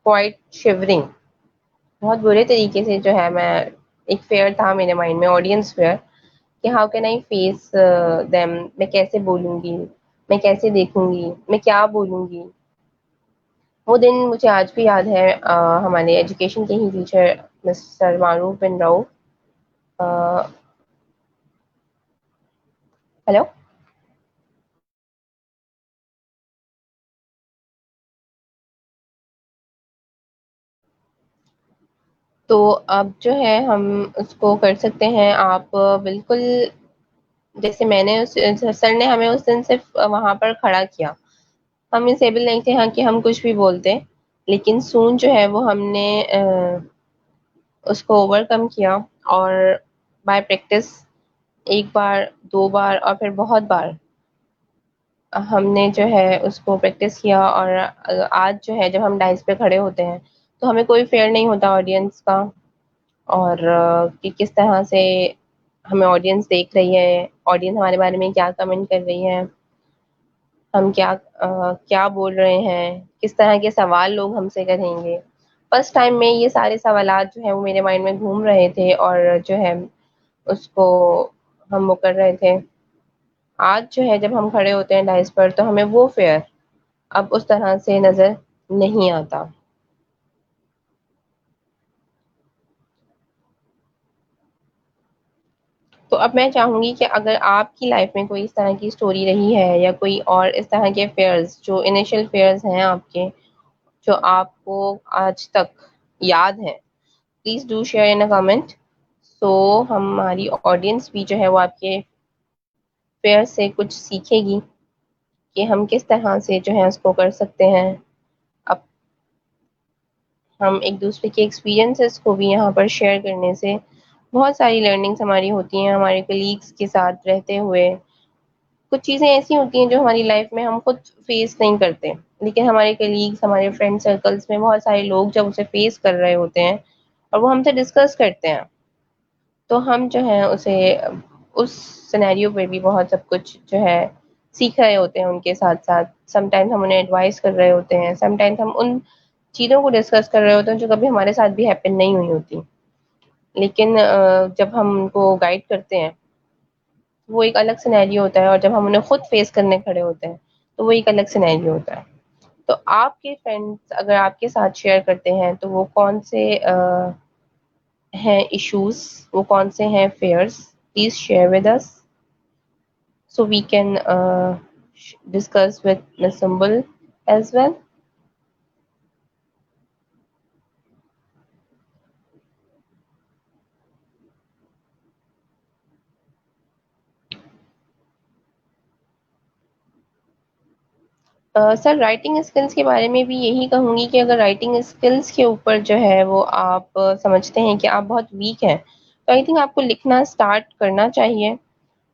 क्वाइट शिवरिंग। बहुत बुरे तरीके से जो है मैं, एक फेयर था मेरे माइंड में, ऑडियंस फेयर, कि how can I face them, मैं कैसे बोलूंगी, मैं कैसे देखूंगी, मैं क्या बोलूंगी। वो दिन मुझे आज भी याद है। हमारे एजुकेशन के ही टीचर मिस्टर मारूफ बिन राउफ, हेलो। तो अब जो है हम उसको कर सकते हैं। आप बिल्कुल, जैसे मैंने उस सर ने हमें उस दिन सिर्फ वहां पर खड़ा किया, हम इस एबल नहीं थे हाँ कि हम कुछ भी बोलते, लेकिन सून जो है वो हमने उसको ओवरकम किया, और बाय प्रैक्टिस एक बार, दो बार और फिर बहुत बार हमने जो है उसको प्रैक्टिस किया। और आज जो है जब हम डाइस पे खड़े होते हैं तो हमें कोई फेयर नहीं होता ऑडियंस का, और कि किस तरह से हमें ऑडियंस देख रही है, ऑडियंस हमारे बारे में क्या कमेंट कर रही है, हम क्या बोल रहे हैं, किस तरह के सवाल लोग हमसे करेंगे। फर्स्ट टाइम में ये सारे सवालात जो है वो मेरे माइंड में घूम रहे थे, और जो है उसको हम वो कर रहे थे। आज जो है जब हम खड़े होते हैं डाइस पर तो हमें वो फेयर अब उस तरह से नजर नहीं आता। तो अब मैं चाहूंगी कि अगर आपकी लाइफ में कोई इस तरह की स्टोरी रही है, या कोई और इस तरह के फेयर्स जो इनिशियल फेयर्स हैं आपके, जो आपको आज तक याद है, please do share in a comment. So हमारी ऑडियंस भी जो है वो आपके फेयर से कुछ सीखेगी कि हम किस तरह से जो है उसको कर सकते हैं। अब हम एक दूसरे के एक्सपीरियंसेस को भी यहाँ पर शेयर करने से बहुत सारी लर्निंग्स हमारी होती हैं। हमारे कलीग्स के साथ रहते हुए कुछ चीज़ें ऐसी होती हैं जो हमारी लाइफ में हम खुद फेस नहीं करते, लेकिन हमारे कलीग्स, हमारे फ्रेंड सर्कल्स में बहुत सारे लोग जब उसे फेस कर रहे होते हैं और वो हमसे डिस्कस करते हैं, तो हम जो है उसे उस सिनेरियो पे भी बहुत सब कुछ जो है सीख रहे होते हैं उनके साथ साथ। समटाइम्स हम उन्हें एडवाइस कर रहे होते हैं, समटाइम्स हम उन चीज़ों को डिस्कस कर रहे होते हैं जो कभी हमारे साथ भी हैपन नहीं हुई होती, लेकिन जब हम उनको गाइड करते हैं वो एक अलग सिनेरियो होता है, और जब हम उन्हें खुद फेस करने खड़े होते हैं तो वो एक अलग सिनेरियो होता है। तो आपके फ्रेंड्स अगर आपके साथ शेयर करते हैं तो वो कौन से हैं इश्यूज, वो कौन से हैं fears, please share with us so we can discuss with Ms. Sumbul as well. Sir writing skills के बारे में भी यही कहूँगी कि अगर राइटिंग स्किल्स के ऊपर जो है वो आप समझते हैं कि आप बहुत वीक हैं, तो आई थिंक आपको लिखना स्टार्ट करना चाहिए।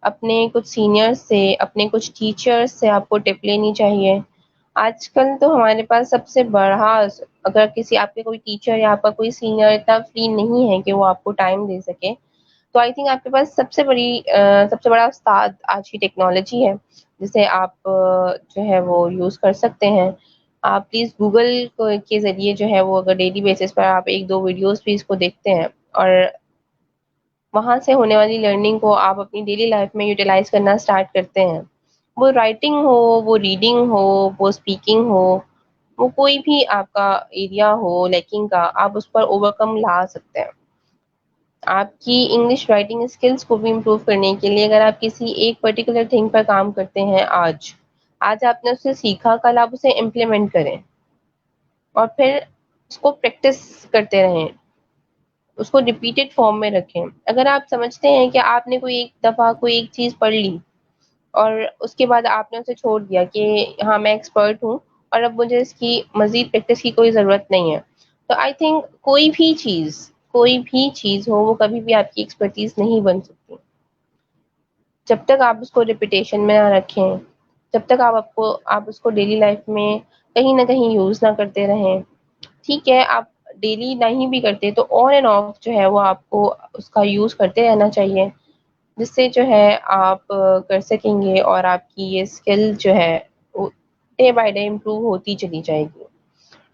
अपने कुछ सीनियर्स से, अपने कुछ टीचर्स से आपको टिप लेनी चाहिए। आजकल तो हमारे पास सबसे बड़ा, अगर किसी आपके कोई टीचर या आपका कोई सीनियर इतना फ्री नहीं है कि वो आपको टाइम दे सके, तो आई थिंक आपके पास सबसे बड़ा उस्ताद आज की टेक्नोलॉजी है, जिसे आप जो है वो यूज़ कर सकते हैं। आप प्लीज़ गूगल के ज़रिए जो है वो, अगर डेली बेसिस पर आप 1-2 वीडियोज़ भी इसको देखते हैं और वहाँ से होने वाली लर्निंग को आप अपनी डेली लाइफ में यूटिलाइज़ करना स्टार्ट करते हैं। वो राइटिंग हो, वो रीडिंग हो, वो स्पीकिंग हो, वो कोई भी आपका एरिया हो लैकिंग का, आप उस पर ओवरकम ला सकते हैं। आपकी इंग्लिश राइटिंग स्किल्स को भी इम्प्रूव करने के लिए अगर आप किसी एक पर्टिकुलर थिंग पर काम करते हैं आज आपने उससे सीखा, कल आप उसे इम्प्लीमेंट करें और फिर उसको प्रैक्टिस करते रहें, उसको रिपीटेड फॉर्म में रखें। अगर आप समझते हैं कि आपने कोई एक दफ़ा कोई एक चीज़ पढ़ ली और उसके बाद आपने उसे छोड़ दिया कि हाँ, मैं एक्सपर्ट हूँ और अब मुझे इसकी मज़ीद प्रैक्टिस की कोई ज़रूरत नहीं है, तो आई थिंक कोई भी चीज़ हो, वो कभी भी आपकी एक्सपर्टीज़ नहीं बन सकती। जब तक आप उसको रिपिटेशन में ना रखें, जब तक आप उसको डेली लाइफ में कहीं न कहीं यूज़ ना करते रहें। ठीक है, आप डेली नहीं भी करते तो ऑन एंड ऑफ जो है वो आपको उसका यूज़ करते रहना चाहिए, जिससे जो है आप कर सकेंगे और आपकी ये स्किल जो है वो डे बाय डे इम्प्रूव होती चली जाएगी।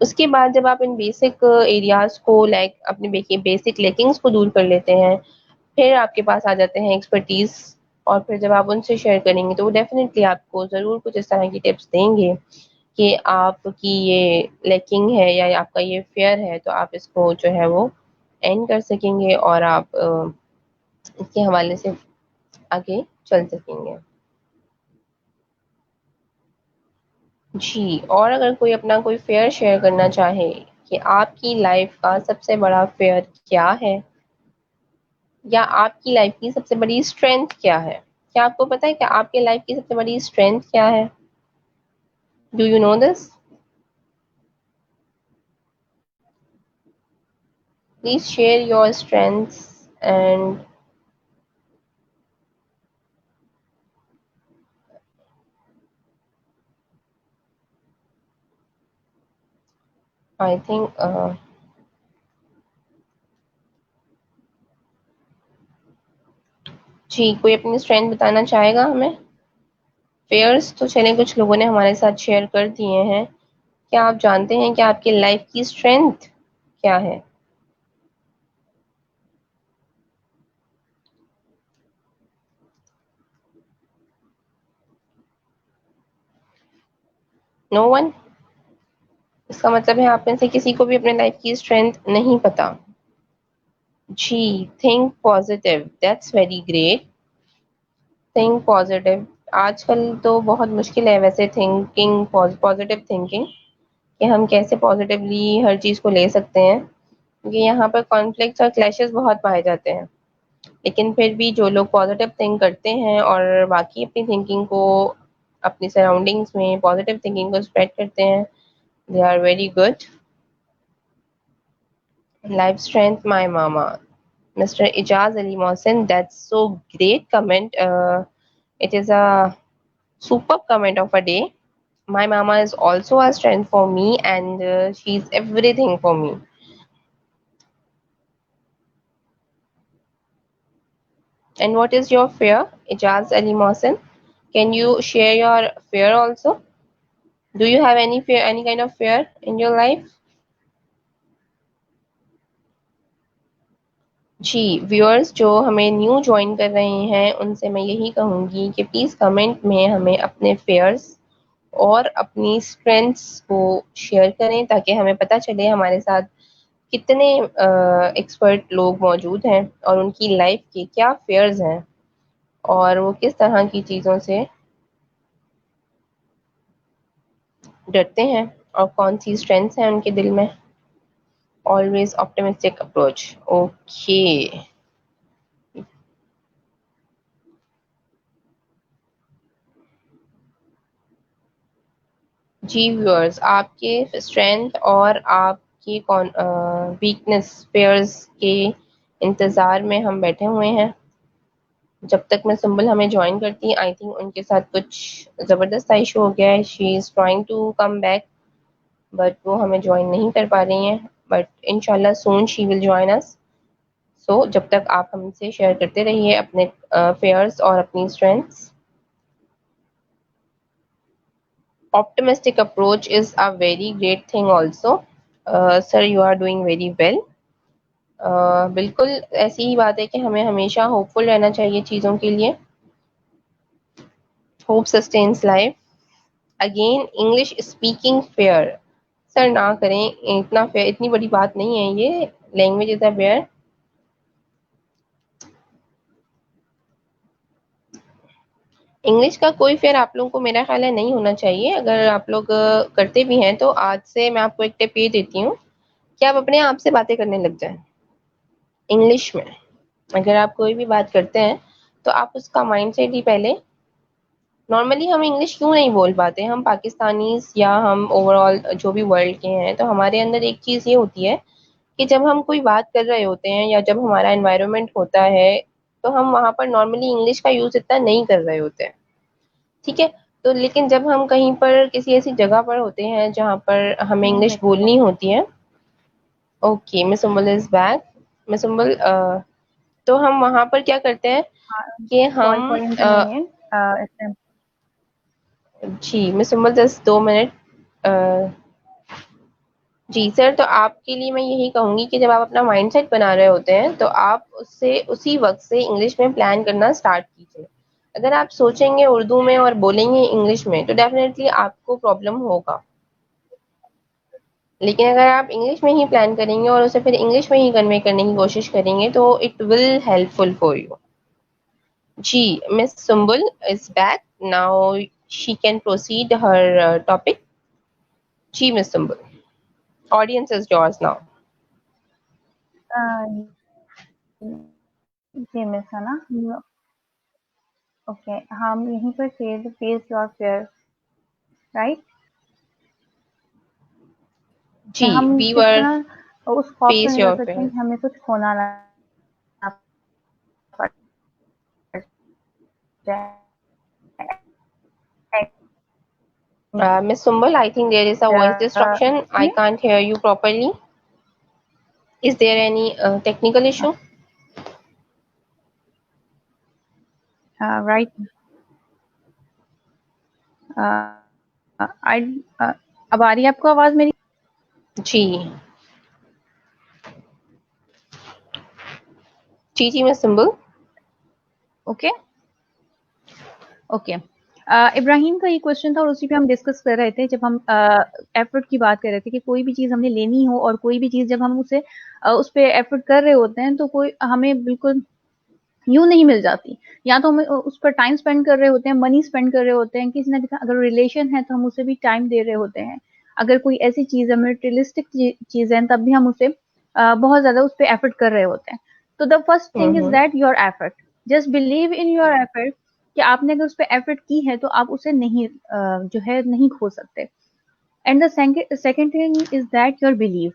उसके बाद जब आप इन बेसिक एरियाज़ को लाइक अपने बेसिक लैकिंग्स को दूर कर लेते हैं, फिर आपके पास आ जाते हैं एक्सपर्टीज़, और फिर जब आप उनसे शेयर करेंगे तो वो डेफ़िनेटली आपको ज़रूर कुछ इस तरह की टिप्स देंगे कि आपकी ये लैकिंग है या आपका ये फ़ियर है, तो आप इसको जो है वो एंड कर सकेंगे और आप इसके हवाले से आगे चल सकेंगे। जी, और अगर कोई अपना कोई फ़ियर शेयर करना चाहे कि आपकी लाइफ़ का सबसे बड़ा फ़ियर क्या है? या आपकी लाइफ़ की सबसे बड़ी स्ट्रेंथ क्या है? क्या आपको पता है कि आपकी लाइफ़ की सबसे बड़ी स्ट्रेंथ क्या है? Do you know this? Please share your strengths and I think जी, कोई अपनी स्ट्रेंथ बताना चाहेगा हमें? फेयर्स तो चलें कुछ लोगों ने हमारे साथ शेयर कर दिए हैं। क्या आप जानते हैं कि आपकी लाइफ़ की स्ट्रेंथ क्या है? No one? इसका मतलब है आप में से किसी को भी अपने लाइफ़ की स्ट्रेंथ नहीं पता। जी, think positive, that's very great. Think positive, आजकल तो बहुत मुश्किल है वैसे पॉज़िटिव थिंकिंग, कि हम कैसे पॉज़िटिवली हर चीज़ को ले सकते हैं, क्योंकि यहाँ पर कॉन्फ्लिक्ट्स और क्लैशेस बहुत पाए जाते हैं। लेकिन फिर भी जो लोग पॉज़िटिव थिंक करते हैं और बाकी अपनी थिंकिंग को अपनी सराउंडिंग्स में पॉज़िटिव थिंकिंग को स्प्रेड करते हैं, they are very good. Life strength my मामा, Mr. Ijaz Ali Mohsin, that's so great comment. It is a super comment of a day. My mama is also a strength for me, and she's everything for me. And what is your fear, Ijaz Ali Mohsin? Can you share your fear also? Do you have any fear, any kind of fear in your life? जी, viewers जो हमें new join कर रहे हैं उनसे मैं यही कहूँगी कि प्लीज़ कमेंट में हमें अपने फेयर्स और अपनी स्ट्रेंथ्स को शेयर करें, ताकि हमें पता चले हमारे साथ कितने एक्सपर्ट लोग मौजूद हैं और उनकी लाइफ के क्या फेयर्स हैं और वो किस तरह की चीज़ों से डरते हैं और कौन सी स्ट्रेंथ्स हैं उनके दिल में। Always optimistic approach, okay. जी व्यूअर्स, आपके स्ट्रेंथ और आपकी वीकनेस फेयर्स के इंतज़ार में हम बैठे हुए हैं। जब तक मैं सुम्बल हमें ज्वाइन करती है, आई थिंक उनके साथ कुछ ज़बरदस्त इशू हो गया है. She is trying to come back, but वो हमें ज्वाइन नहीं कर पा रही हैं. बट इंशाल्लाह सून शी विल ज्वाइन अस. सो जब तक आप हमसे शेयर करते रहिए अपने फेयर्स और अपनी strengths. Optimistic approach is a very great thing also. Sir, you are doing very well. बिल्कुल ऐसी ही बात है कि हमें हमेशा होपफुल रहना चाहिए चीज़ों के लिए. Hope sustains life. Again English speaking fair. Sir ना करें, इतना फेयर इतनी बड़ी बात नहीं है ये. Language is a fair. English का कोई फेयर आप लोगों को मेरा ख्याल है नहीं होना चाहिए. अगर आप लोग करते भी हैं तो आज से मैं आपको एक टिप ये देती हूँ कि आप अपने आप से बातें करने लग जाएं इंग्लिश में. अगर आप कोई भी बात करते हैं तो आप उसका माइंडसेट ही पहले. नॉर्मली हम इंग्लिश क्यों नहीं बोल पाते, हम पाकिस्तानीज या हम ओवरऑल जो भी वर्ल्ड के हैं, तो हमारे अंदर एक चीज़ ये होती है कि जब हम कोई बात कर रहे होते हैं या जब हमारा एनवायरनमेंट होता है तो हम वहाँ पर नॉर्मली इंग्लिश का यूज़ इतना नहीं कर रहे होते हैं. ठीक है. तो लेकिन जब हम कहीं पर किसी ऐसी जगह पर होते हैं जहाँ पर हमें इंग्लिश बोलनी होती है. Okay, miss Umbal is back. Miss Umbal, तो हम वहाँ पर क्या करते हैं कि Sorry हम for inconvenience. जी मिस उम्बल जस्ट 2 मिनट. जी सर, तो आपके लिए मैं यही कहूँगी कि जब आप अपना माइंडसेट बना रहे होते हैं तो आप उससे उसी वक्त से इंग्लिश में प्लान करना स्टार्ट कीजिए. अगर आप सोचेंगे उर्दू में और बोलेंगे इंग्लिश में तो डेफिनेटली आपको प्रॉब्लम होगा. लेकिन अगर आप इंग्लिश में ही प्लान करेंगे और उसे फिर इंग्लिश में ही कन्वे करने की कोशिश करेंगे तो it will helpful for you. जी, miss Sumbul is back now. She can proceed her topic. जी miss Sumbul, audience is yours now. जी मिस है ना. ओके, हम यहीं पर थे फेस योर फेयर, राइट. जी, हम वी किस वर तरह उस खौफ से फेस निकल योर सकते हैं फेयर. कि हमें कुछ खोना ना पड़ जाए. Miss Sumbul, I think there is a voice disruption. I can't hear you properly. Is there any technical issue? Right. आई अब आ रही है आपको आवाज मेरी? जी जी जी miss Sumbul. Okay okay. Ibrahim का ये क्वेश्चन था और उसी पे हम डिस्कस कर रहे थे जब हम एफर्ट की बात कर रहे थे कि कोई भी चीज़ हमने लेनी हो और कोई भी चीज़ जब हम उसे उस पे एफर्ट कर रहे होते हैं तो कोई हमें बिल्कुल यूं नहीं मिल जाती. या तो हम उस पर टाइम स्पेंड कर रहे होते हैं, मनी स्पेंड कर रहे होते हैं, किसी ना किसी अगर रिलेशन है तो हम उसे भी टाइम दे रहे होते हैं. अगर कोई ऐसी चीज है मटेरियलिस्टिक चीज है तब भी हम उसे बहुत ज्यादा उस पर एफर्ट कर रहे होते हैं. तो the first thing is that your effort. Just believe in your effort कि आपने अगर उस पर एफर्ट की है तो आप उसे नहीं जो है नहीं खो सकते. And the second thing is that your believe.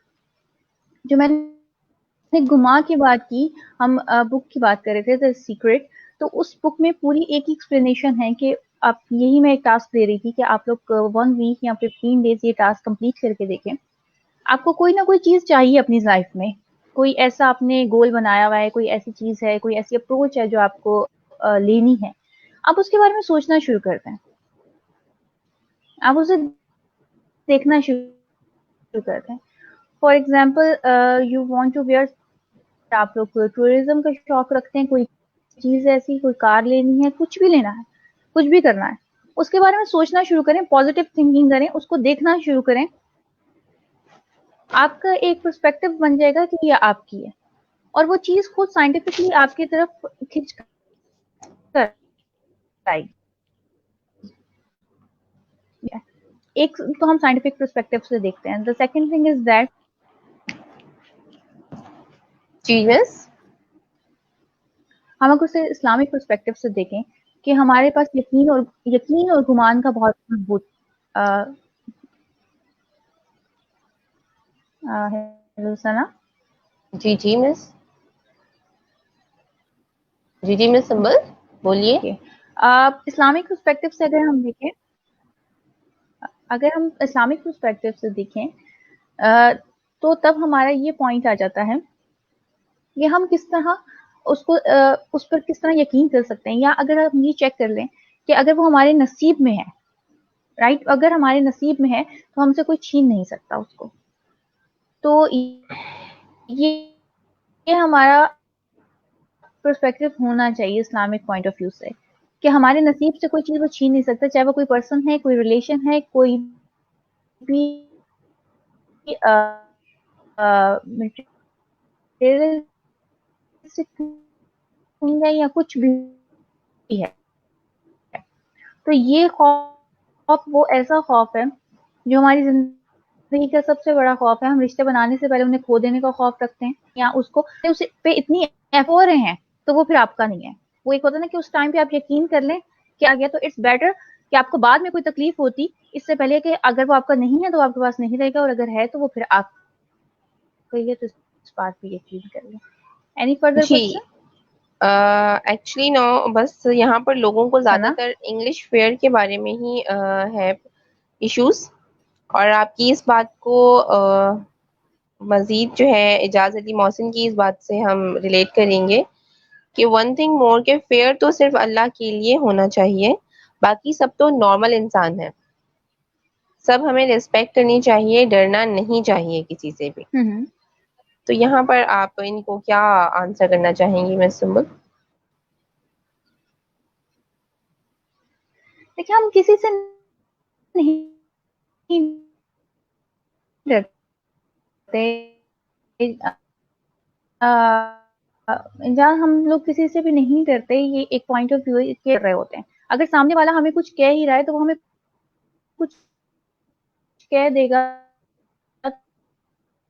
जो मैंने गुमा की बात की, हम बुक की बात कर रहे थे द सीक्रेट. तो उस बुक में पूरी एक एक्सप्लेनेशन है कि आप यही मैं एक टास्क दे रही थी कि आप लोग 1 वीक या 15 डेज ये टास्क कंप्लीट करके देखें. आपको कोई ना कोई चीज चाहिए अपनी लाइफ में. कोई ऐसा आपने गोल बनाया हुआ है, कोई ऐसी चीज है, कोई ऐसी अप्रोच है जो आपको लेनी है. आप उसके बारे में सोचना शुरू करते हैं. आप उसे देखना शुरू करते हैं. For example you want to where. आप लोग टूरिज्म का शौक रखते हैं, कोई चीज ऐसी, कोई कार लेनी है, कुछ भी लेना है, कुछ भी करना है, उसके बारे में सोचना शुरू करें, पॉजिटिव थिंकिंग करें, उसको देखना शुरू करें. आपका एक पर्सपेक्टिव बन जाएगा कि ये आपकी है और वो चीज खुद साइंटिफिकली आपकी तरफ खिंच कर आएगी. एक तो हम साइंटिफिक पर्सपेक्टिव से देखते हैं. The second thing is that जी मिस. हम अगर उसे इस्लामिक पर्सपेक्टिव से देखें कि हमारे पास यकीन और गुमान का बहुत मजबूत. हेलो सना. जी जी मिस. जी जी मिस सुम्बुल. बोलिए। इस्लामिक पर्सपेक्टिव से अगर हम देखें, तो तब हमारा ये पॉइंट आ जाता है कि हम किस तरह उस पर किस तरह यकीन कर सकते हैं, या अगर हम ये चेक कर लें कि अगर वो हमारे नसीब में है, राइट, अगर हमारे नसीब में है तो हमसे कोई छीन नहीं सकता उसको। तो ये हमारा पर्सपेक्टिव होना चाहिए इस्लामिक पॉइंट ऑफ व्यू से, कि हमारे नसीब से कोई चीज़ वो छीन नहीं सकता, चाहे वो कोई पर्सन है, कोई रिलेशन है, कोई भी मटेरियलिस्टिक है या कुछ भी है। तो ये खौफ वो ऐसा खौफ है जो हमारी जिंदगी का सबसे बड़ा खौफ है। हम रिश्ते बनाने से पहले उन्हें खो देने का खौफ रखते हैं, या उसको उस पे इतनी एफर्ट हो रहे हैं तो वो फिर आपका नहीं है। वो एक होता है ना कि उस टाइम पे आप यकीन कर लें कि आ गया, तो इट्स बेटर कि आपको बाद में कोई तकलीफ होती इससे पहले कि अगर वो आपका नहीं है तो आपके पास नहीं रहेगा, और अगर है तो वो फिर आपका ही है। तो इस बात पे यकीन कर लें। एनी फर्दर जी, क्वेश्चन? एक्चुअली नो, बस यहाँ पर लोगों को सना? ज़्यादातर इंग्लिश फेयर के बारे में ही है इश्यूज, और आपकी इस बात को मजीद जो है इजाज़ अली मोहसिन की इस बात से हम रिलेट करेंगे कि वन थिंग मोर के फेयर तो सिर्फ अल्लाह के लिए होना चाहिए, बाकी सब तो नॉर्मल इंसान है। सब हमें रिस्पेक्ट करनी चाहिए, डरना नहीं चाहिए किसी से भी। तो यहाँ पर आप इनको क्या आंसर करना चाहेंगी मिस सुम्बुल? देखिए, हम किसी से नहीं डरते। जहाँ हम लोग किसी से भी नहीं डरते, ये एक पॉइंट ऑफ व्यू के रहे होते हैं। अगर सामने वाला हमें कुछ कह ही रहा है तो वो हमें कुछ कह देगा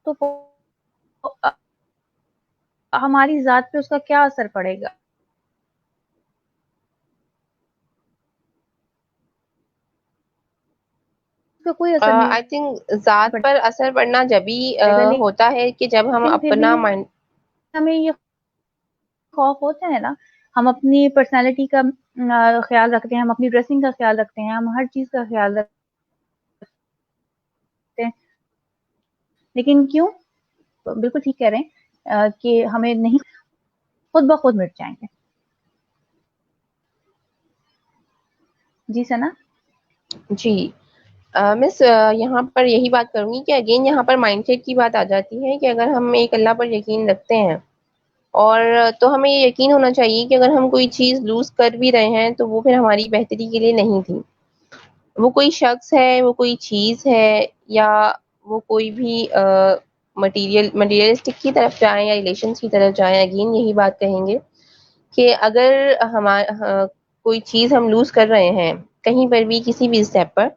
तो हमारी जात पे उसका क्या असर पड़ेगा? उसका कोई असर नहीं आई थिंक जात पर असर पड़ना जब भी पड़ेगा, होता है कि जब हम लेकिन फिर भी अपना माइंड। हमें ये खौफ होता है ना, हम अपनी पर्सनालिटी का ख्याल रखते हैं, हम अपनी ड्रेसिंग का ख्याल रखते हैं, हम हर चीज का ख्याल रखते हैं, लेकिन क्यों? बिल्कुल ठीक कह रहे हैं कि हमें नहीं, खुद ब खुद मिट जाएंगे। जी सना? जी, मिस यहाँ पर यही बात करूंगी कि अगेन यहाँ पर माइंडसेट की बात आ जाती है कि अगर हम एक अल्लाह पर यकीन रखते हैं, और तो हमें ये यकीन होना चाहिए कि अगर हम कोई चीज़ लूज कर भी रहे हैं तो वो फिर हमारी बेहतरी के लिए नहीं थी। वो कोई शख्स है, वो कोई चीज़ है, या वो कोई भी मटेरियलिस्टिक की तरफ जाए या रिलेशंस की तरफ जाए, अगेन यही बात कहेंगे कि अगर कोई चीज़ हम लूज कर रहे हैं कहीं पर भी किसी भी स्टेप पर,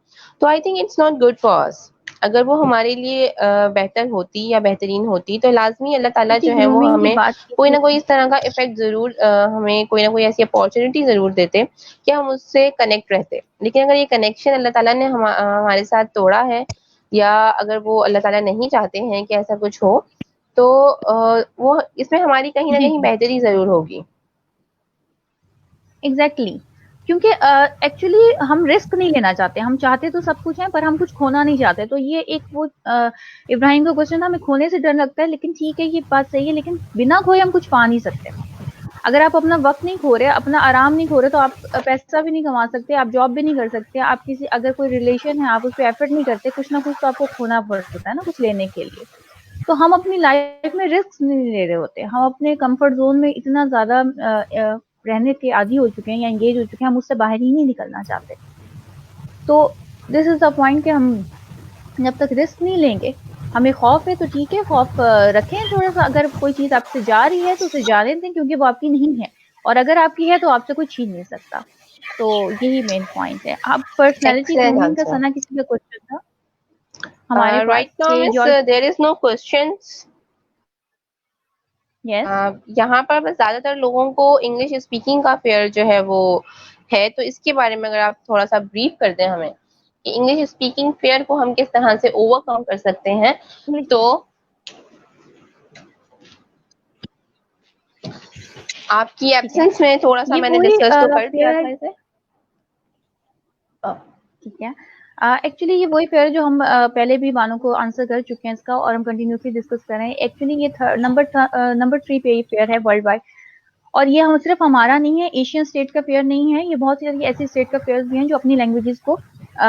तो I think it's not good for us. अगर वो हमारे लिए बेहतर होती या बेहतरीन होती तो लाजमी अल्लाह ताला जो है वो ग्रूमिंग की हमें बात की कोई थी। ना कोई इस तरह का इफेक्ट जरूर हमें कोई ना कोई ऐसी अपॉर्चुनिटी जरूर देते कि हम उससे कनेक्ट रहते। लेकिन अगर ये कनेक्शन अल्लाह ताला ने हमारे साथ तोड़ा है, या अगर वो अल्लाह ताला नहीं चाहते हैं कि ऐसा कुछ हो, तो वो इसमें हमारी कहीं ना जी कहीं जी, बेहतरी जरूर होगी। एग्जैक्टली। क्योंकि एक्चुअली हम रिस्क नहीं लेना चाहते, हम चाहते तो सब कुछ है पर हम कुछ खोना नहीं चाहते। तो ये एक वो इब्राहिम का क्वेश्चन था, हमें खोने से डर लगता है, लेकिन ठीक है, ये बात सही है, लेकिन बिना खोए हम कुछ पा नहीं सकते। अगर आप अपना वक्त नहीं खो रहे, अपना आराम नहीं खो रहे, तो आप पैसा भी नहीं कमा सकते, आप जॉब भी नहीं कर सकते, आप किसी अगर कोई रिलेशन है आप उस पर एफर्ट नहीं करते, कुछ ना कुछ तो आपको खोना पड़ता है ना कुछ लेने के लिए। तो हम अपनी लाइफ में रिस्क नहीं ले रहे होते, हम अपने कंफर्ट जोन में इतना ज्यादा रहने के आदी हो चुके हैं या एंगेज हो चुके हैं, हम उससे बाहर ही नहीं निकलना चाहते। तो दिस इज द पॉइंट कि हम जब तक रिस्क नहीं लेंगे, हमें खौफ है तो ठीक है, खौफ रखें थोड़ा सा। अगर कोई चीज आपसे जा रही है तो उसे जाने दें, क्योंकि वो आपकी नहीं है, और अगर आपकी है तो आपसे कोई छीन नहीं सकता। तो यही मेन पॉइंट है। अब पर्सनैलिटी एक्सलेंट ग्रूमिंग का आंसर। सना किसी का क्वेश्चन था हमारे पास राइट नाउ कि miss your. There is no questions. Yes. यहाँ पर बस ज्यादातर लोगों को इंग्लिश स्पीकिंग का फेयर जो है वो है, तो इसके बारे में अगर आप थोड़ा सा ब्रीफ कर दें हमें कि इंग्लिश स्पीकिंग फेयर को हम किस तरह से ओवरकम कर सकते हैं। तो आपकी एब्सेंस में थोड़ा सा ये मैंने पूरी डिस्कस तो कर दिया फेयर था इसे। ठीक है। एक्चुअली ये वही फेयर जो हम पहले भी बानों को आंसर कर चुके हैं इसका, और हम कंटिन्यूसली डिस्कस कर रहे हैं। एक्चुअली ये नंबर 3 पे ये फेयर है वर्ल्ड वाइड, और ये हम सिर्फ हमारा नहीं है, एशियन स्टेट का फेयर नहीं है, ये बहुत सी ऐसी स्टेट का फेयर भी हैं जो अपनी लैंग्वेजेस को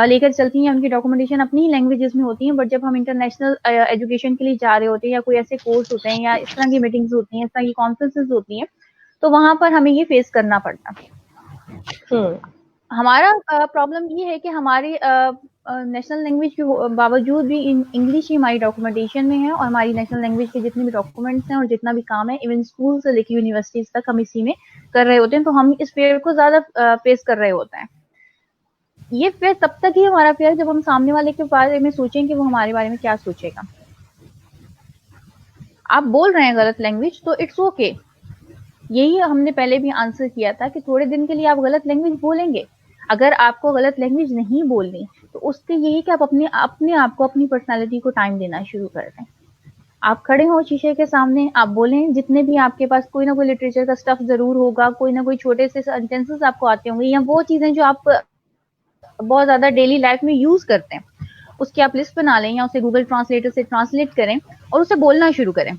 लेकर चलती हैं, उनकी डॉक्यूमेंटेशन अपनी ही लैंग्वेजेस में होती हैं। बट जब हम इंटरनेशनल एजुकेशन के लिए जा रहे होते हैं, या कोई ऐसे कोर्स होते हैं, या इस तरह की मीटिंग्स होती हैं, इस तरह की कॉन्फ्रेंसेज होती हैं, तो वहां पर हमें ये फेस करना पड़ता है। हमारा प्रॉब्लम ये है कि हमारी नेशनल लैंग्वेज के बावजूद भी इंग्लिश ही हमारी डॉक्यूमेंटेशन में है, और हमारी नेशनल लैंग्वेज के जितने भी डॉक्यूमेंट्स हैं और जितना भी काम है, इवन स्कूल से लेकर यूनिवर्सिटीज तक हम इसी में कर रहे होते हैं, तो हम इस फेयर को ज्यादा फेस कर रहे होते हैं। ये फेयर तब तक ही हमारा फेयर जब हम सामने वाले के बारे में सोचें कि वो हमारे बारे में क्या सोचेगा। आप बोल रहे हैं गलत लैंग्वेज तो इट्स ओके, यही हमने पहले भी आंसर किया था कि थोड़े दिन के लिए आप गलत लैंग्वेज बोलेंगे। अगर आपको गलत लैंग्वेज नहीं बोलनी तो उसके यही कि आप अपने आप को, अपनी पर्सनालिटी को टाइम देना शुरू कर दें। आप खड़े हो शीशे के सामने, आप बोलें, जितने भी आपके पास कोई ना कोई लिटरेचर का स्टफ जरूर होगा, कोई ना कोई छोटे से सेंटेंसेस आपको आते होंगे, या वो चीजें जो आप बहुत ज्यादा डेली लाइफ में यूज करते हैं, उसकी आप लिस्ट बना लें, या उसे गूगल ट्रांसलेटर से ट्रांसलेट करें और उसे बोलना शुरू करें।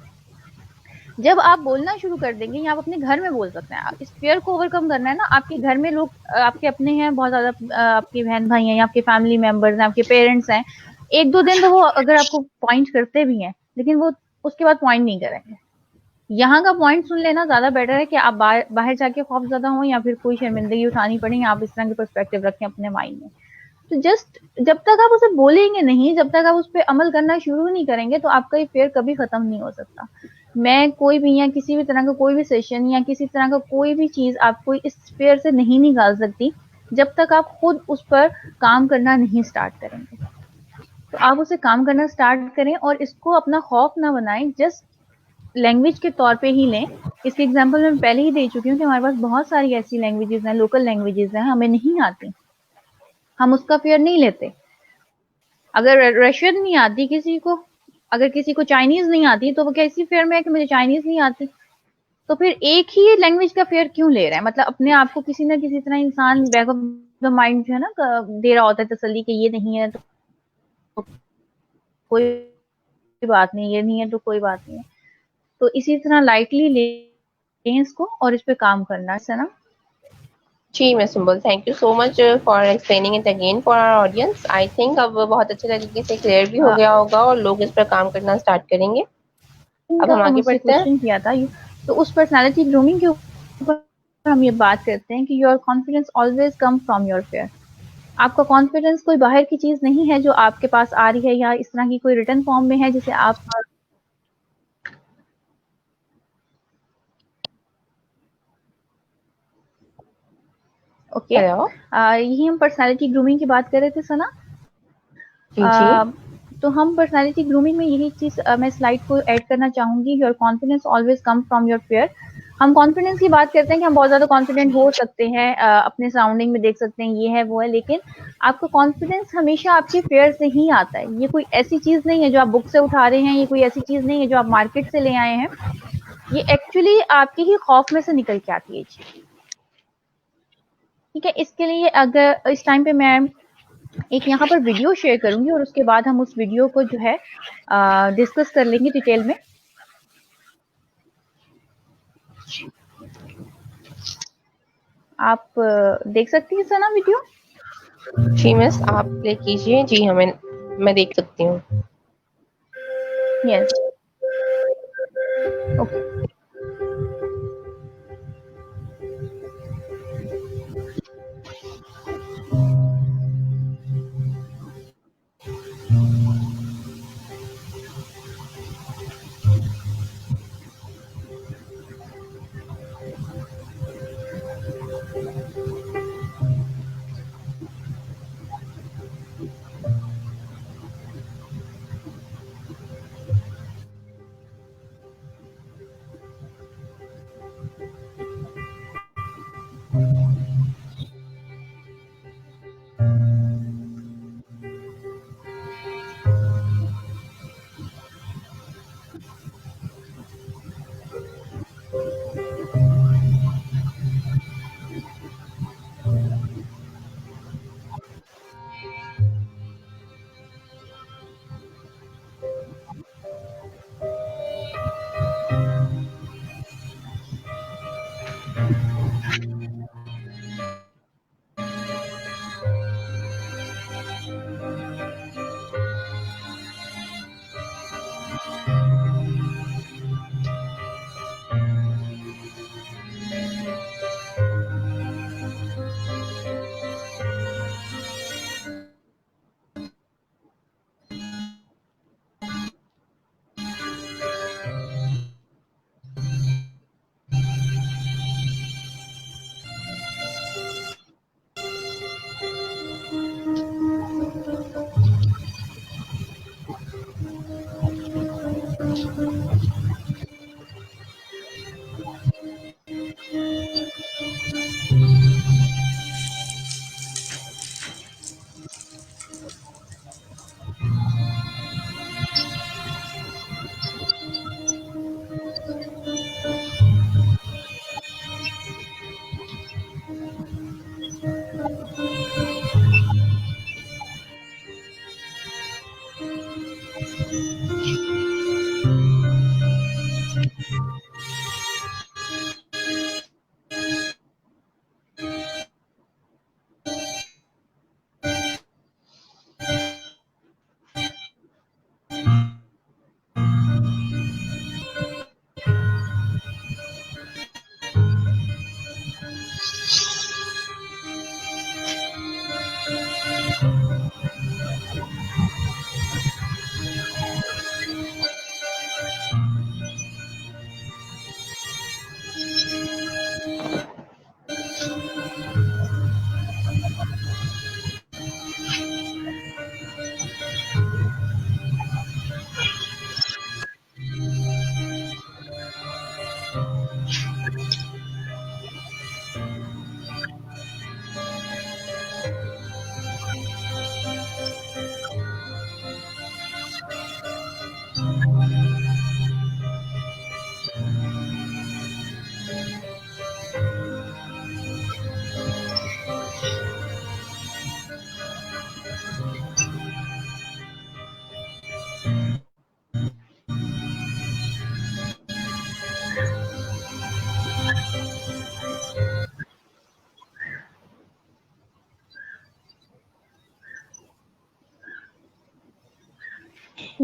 जब आप बोलना शुरू कर देंगे, या आप अपने घर में बोल सकते हैं, इस फेयर को ओवरकम करना है ना, आपके घर में लोग आपके अपने हैं बहुत ज्यादा, आपके बहन भाई हैं, या आपके फैमिली मेंबर्स हैं, आपके पेरेंट्स हैं, एक दो दिन तो वो अगर आपको पॉइंट करते भी हैं, लेकिन वो उसके बाद पॉइंट नहीं करेंगे। यहाँ का पॉइंट सुन लेना ज्यादा बेटर है कि आप बाहर जाके खौफ ज्यादा हो, या फिर कोई शर्मिंदगी उठानी पड़े, या आप इस तरह के पर्सपेक्टिव रखें अपने माइंड में। तो जस्ट जब तक आप उसे बोलेंगे नहीं, जब तक आप उस पर अमल करना शुरू नहीं करेंगे, तो आपका ये फेयर कभी खत्म नहीं हो सकता। मैं कोई भी, या किसी भी तरह का कोई भी सेशन, या किसी तरह का कोई भी चीज आपको इस फेयर से नहीं निकाल सकती, जब तक आप खुद उस पर काम करना नहीं स्टार्ट करेंगे। तो आप उसे काम करना स्टार्ट करें, और इसको अपना खौफ ना बनाएं, जस्ट लैंग्वेज के तौर पे ही लें। इसके एग्जाम्पल मैं पहले ही दे चुकी हूँ कि हमारे पास बहुत सारी ऐसी लैंग्वेजेस हैं, लोकल लैंग्वेजेस हैं, हमें नहीं आती, हम उसका फेयर नहीं लेते। अगर रशियन नहीं आती किसी को, अगर किसी को चाइनीज नहीं आती, तो वो कैसी फेयर में है कि मुझे चाइनीज नहीं आती? तो फिर एक ही लैंग्वेज का फेयर क्यों ले रहा है? मतलब अपने आप को किसी ना किसी तरह इंसान बैक ऑफ द माइंड जो है ना दे रहा होता है तसल्ली कि ये नहीं है तो कोई बात नहीं, ये नहीं है तो कोई बात नहीं है। तो इसी तरह लाइटली लें इसको, और इस पे काम करना है ना। जी miss Sumbul, thank you so much for explaining it again for our audience. I think अब बहुत अच्छे तरीके से क्लियर भी हो गया होगा और लोग इस पर काम करना स्टार्ट करेंगे। अब हम आगे मुझसे बढ़ते हैं। क्वेश्चन किया था, तो उस पर्सनालिटी ग्रूमिंग के ऊपर हम ये बात करते हैं कि your confidence always come from your fair. आपका कॉन्फिडेंस कोई बाहर की चीज नहीं है जो आपके पास आ रही है, या इस तरह की कोई रिटर्न फॉर्म में है जिसे आप ओके। हेलो। यही हम पर्सनालिटी ग्रूमिंग की बात कर रहे थे सना। जी जी। तो हम पर्सनालिटी ग्रूमिंग में यही चीज मैं स्लाइड को ऐड करना चाहूंगी, your confidence always come from your fair. हम कॉन्फिडेंस की बात करते हैं कि हम बहुत ज्यादा कॉन्फिडेंट हो सकते हैं, अपने सराउंडिंग में देख सकते हैं ये है वो है, लेकिन आपका कॉन्फिडेंस हमेशा आपके फेयर से ही आता है। ये कोई ऐसी चीज नहीं है जो आप बुक से उठा रहे हैं, ये कोई ऐसी चीज नहीं है जो आप मार्केट से ले आए हैं, ये एक्चुअली आपके ही खौफ में से निकल के आती है चीज। ठीक है, इसके लिए अगर इस टाइम पे मैं एक यहाँ पर वीडियो शेयर करूंगी, और उसके बाद हम उस वीडियो को जो है डिस्कस कर लेंगे डिटेल में। आप देख सकती हैं सना वीडियो? जी मिस, आप प्ले कीजिए। जी हमें, मैं देख सकती हूँ। Yes, okay.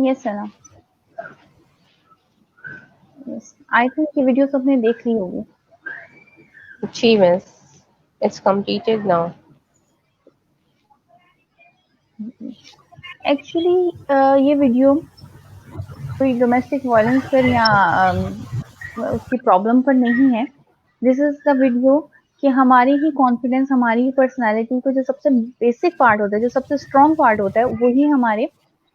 Yes Sana. Yes, I think ये वीडियो सबने देख ली होगी। जी miss, it's completed now. Actually ये वीडियो कोई डोमेस्टिक वायलेंस पर या उसकी प्रॉब्लम पर नहीं है। दिस इज द वीडियो कि हमारी ही कॉन्फिडेंस, हमारी ही पर्सनालिटी को जो सबसे बेसिक पार्ट होता है, जो सबसे स्ट्रॉन्ग पार्ट होता है, वही हमारे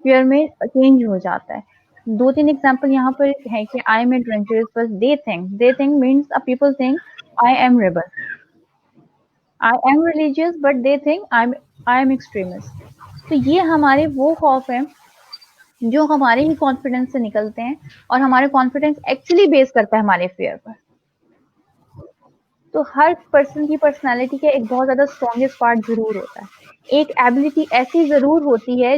फियर में चेंज हो जाता है। 2-3 एग्जांपल यहाँ पर है कि I am adventurous but they think means people think I am rebel. I am religious but they think I am extremist. तो ये हमारे वो खौफ है जो हमारे ही कॉन्फिडेंस से निकलते हैं, और हमारे कॉन्फिडेंस एक्चुअली बेस करता है हमारे फियर पर। तो हर पर्सन की पर्सनालिटी का एक बहुत ज्यादा स्ट्रॉन्गेस्ट पार्ट जरूर होता है। एक एबिलिटी ऐसी जरूर होती है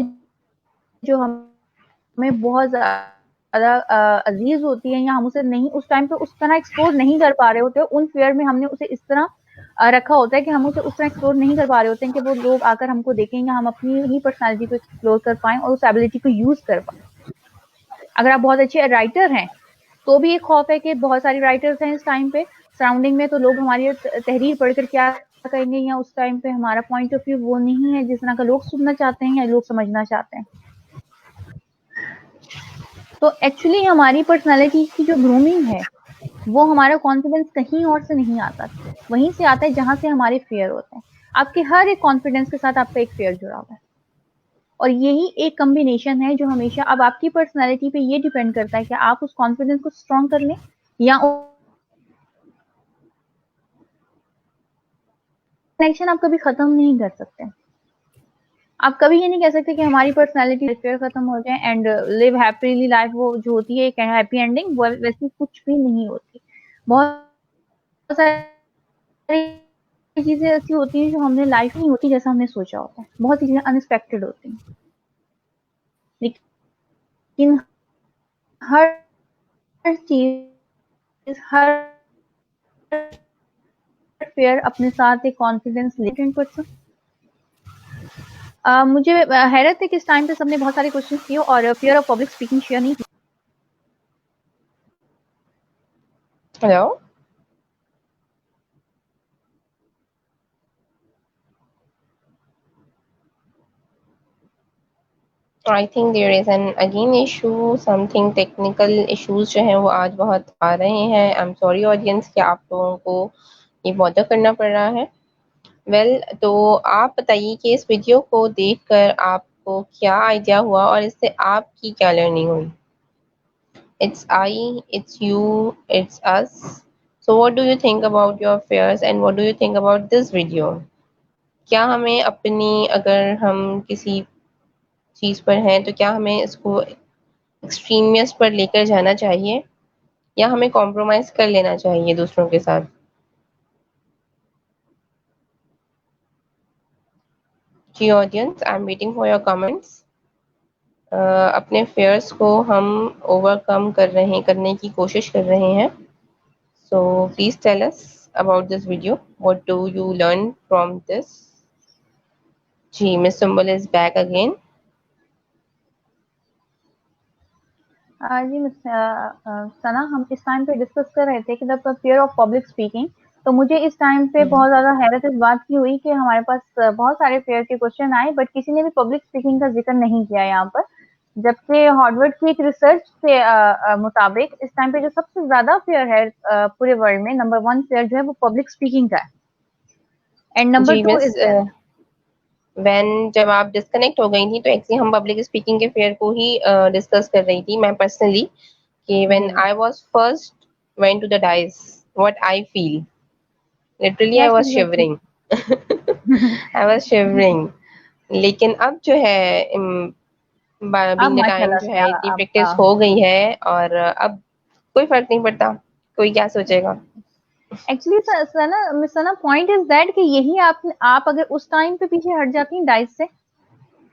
जो हमें बहुत ज्यादा अजीज होती है, या हम उसे नहीं उस टाइम पे उस तरह एक्सप्लोर नहीं कर पा रहे होते। उन फियर में हमने उसे इस तरह रखा होता है कि हम उसे उस तरह एक्सप्लोर नहीं कर पा रहे होते हैं कि वो लोग आकर हमको देखें या हम अपनी ही पर्सनालिटी को एक्सप्लोर कर पाएं और उस एबिलिटी को यूज कर पाएं। अगर आप बहुत अच्छे राइटर हैं तो भी एक खौफ है कि बहुत सारी राइटर्स हैं इस टाइम पे सराउंडिंग में, तो लोग हमारी तहरीर पढ़कर क्या कहेंगे, या उस टाइम पे हमारा पॉइंट ऑफ व्यू वो नहीं है जिस तरह का लोग सुनना चाहते हैं या लोग समझना चाहते हैं। तो एक्चुअली हमारी पर्सनालिटी की जो ग्रूमिंग है वो हमारा कॉन्फिडेंस कहीं और से नहीं आता, वहीं से आता है जहां से हमारे फियर होते हैं। आपके हर एक कॉन्फिडेंस के साथ आपका एक फियर जुड़ा हुआ है, और यही एक कॉम्बिनेशन है जो हमेशा, अब आपकी पर्सनालिटी पे ये डिपेंड करता है कि आप उस कॉन्फिडेंस को स्ट्रॉन्ग कर लें या कनेक्शन आप कभी खत्म नहीं कर सकते। आप कभी ये नहीं कह सकते कि हमारी पर्सनालिटी फियर खत्म हो जाए एंड लिव हैप्पीली लाइफ, वो जो होती है एक हैप्पी एंडिंग, वो वैसी कुछ भी नहीं होती। बहुत सारी चीजें ऐसी होती हैं जो हमने लाइफ में नहीं होती जैसा हमने सोचा होता है, बहुत सी चीजें अनएक्सपेक्टेड होती हैं, लेकिन हर चीज, हर फियर अपने साथ एक कॉन्फिडेंस लेते पर्सन। मुझे हैरत है कि इस टाइम पे सबने बहुत सारे क्वेश्चन किए और fear of public speaking share नहीं की। Hello, I think there is an again issue, something technical issues जो हैं वो आज बहुत आ रहे हैं। आई एम सॉरी ऑडियंस कि आप लोगों को ये बॉदर करना पड़ रहा है। तो आप बताइए कि इस वीडियो को देखकर आपको क्या आइडिया हुआ और इससे आपकी क्या लर्निंग हुई। It's I, it's you, it's us. So what do you think about your fears and what do you think about this video? क्या हमें अपनी, अगर हम किसी चीज़ पर हैं तो क्या हमें इसको एक्सट्रीमियस पर लेकर जाना चाहिए या हमें कॉम्प्रोमाइज़ कर लेना चाहिए दूसरों के साथ? जी audience, I am waiting for your comments. अपने फेयर्स को हम ओवरकम करने की कोशिश कर रहे हैं. So please tell us about this video. What do you learn from this? जी, Miss Sumbul is back again. जी मिस सना, हम इस टाइम पे डिस्कस कर रहे थे कि the fear of public speaking. तो मुझे इस टाइम पे बहुत ज़्यादा हैरत इस बात की हुई कि हमारे पास बहुत सारे फेयर के क्वेश्चन आए, बट किसी ने भी पब्लिक स्पीकिंग का जिक्र नहीं किया यहाँ पर। जबकि हार्वर्ड की एक रिसर्च के मुताबिक इस टाइम पे जो सबसे ज़्यादा फेयर है पूरे वर्ल्ड में, नंबर 1 फेयर जो है वो पब्लिक स्पीकिंग का है, एंड नंबर जी 2 मिस, इज हेल्थ। जब आप डिस्कनेक्ट हो गई थी तो एक्चुअली हम पब्लिक स्पीकिंग के फेयर को ही डिस्कस कर रही थी, मैं पर्सनली, कि व्हेन जी, I was first went to the dais, what I feel, literally I yes was exactly. Shivering. I was shivering. लेकिन अब जो है, अब बीइंग द टाइम माशाल्लाह जो से है इतनी आपका प्रैक्टिस हो गई है, और अब कोई फर्क नहीं पड़ता कोई क्या सोचेगा. Actually Sana miss Sana, point is that कि यही आप अगर उस टाइम पे पीछे हट जाती हैं डाइस से,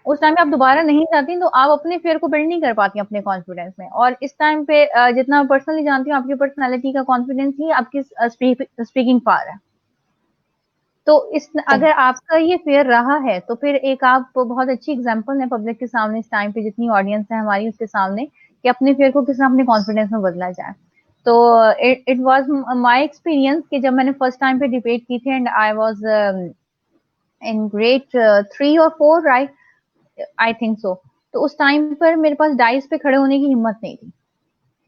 उस टाइम पे आप दोबारा नहीं जाती तो आप अपने फेयर को बिल्ड नहीं कर पाती अपने कॉन्फिडेंस में। और इस टाइम पे जितना पर्सनली जानती हूँ, आपकी पर्सनालिटी का कॉन्फिडेंस ही आपकी स्पीकिंग पावर है। तो इस अगर आपका ये फेयर रहा है तो फिर एक आप बहुत अच्छी एग्जांपल है पब्लिक के सामने, इस टाइम पे जितनी ऑडियंस है हमारी उसके सामने, कि अपने फेयर को किस तरह अपने कॉन्फिडेंस में बदला जाए। तो इट वाज माय एक्सपीरियंस कि जब मैंने फर्स्ट टाइम पे डिबेट की थी, and I was in grade 3 और 4, राइट, आई थिंक सो। तो उस टाइम पर मेरे पास डाइस पे खड़े होने की हिम्मत नहीं थी।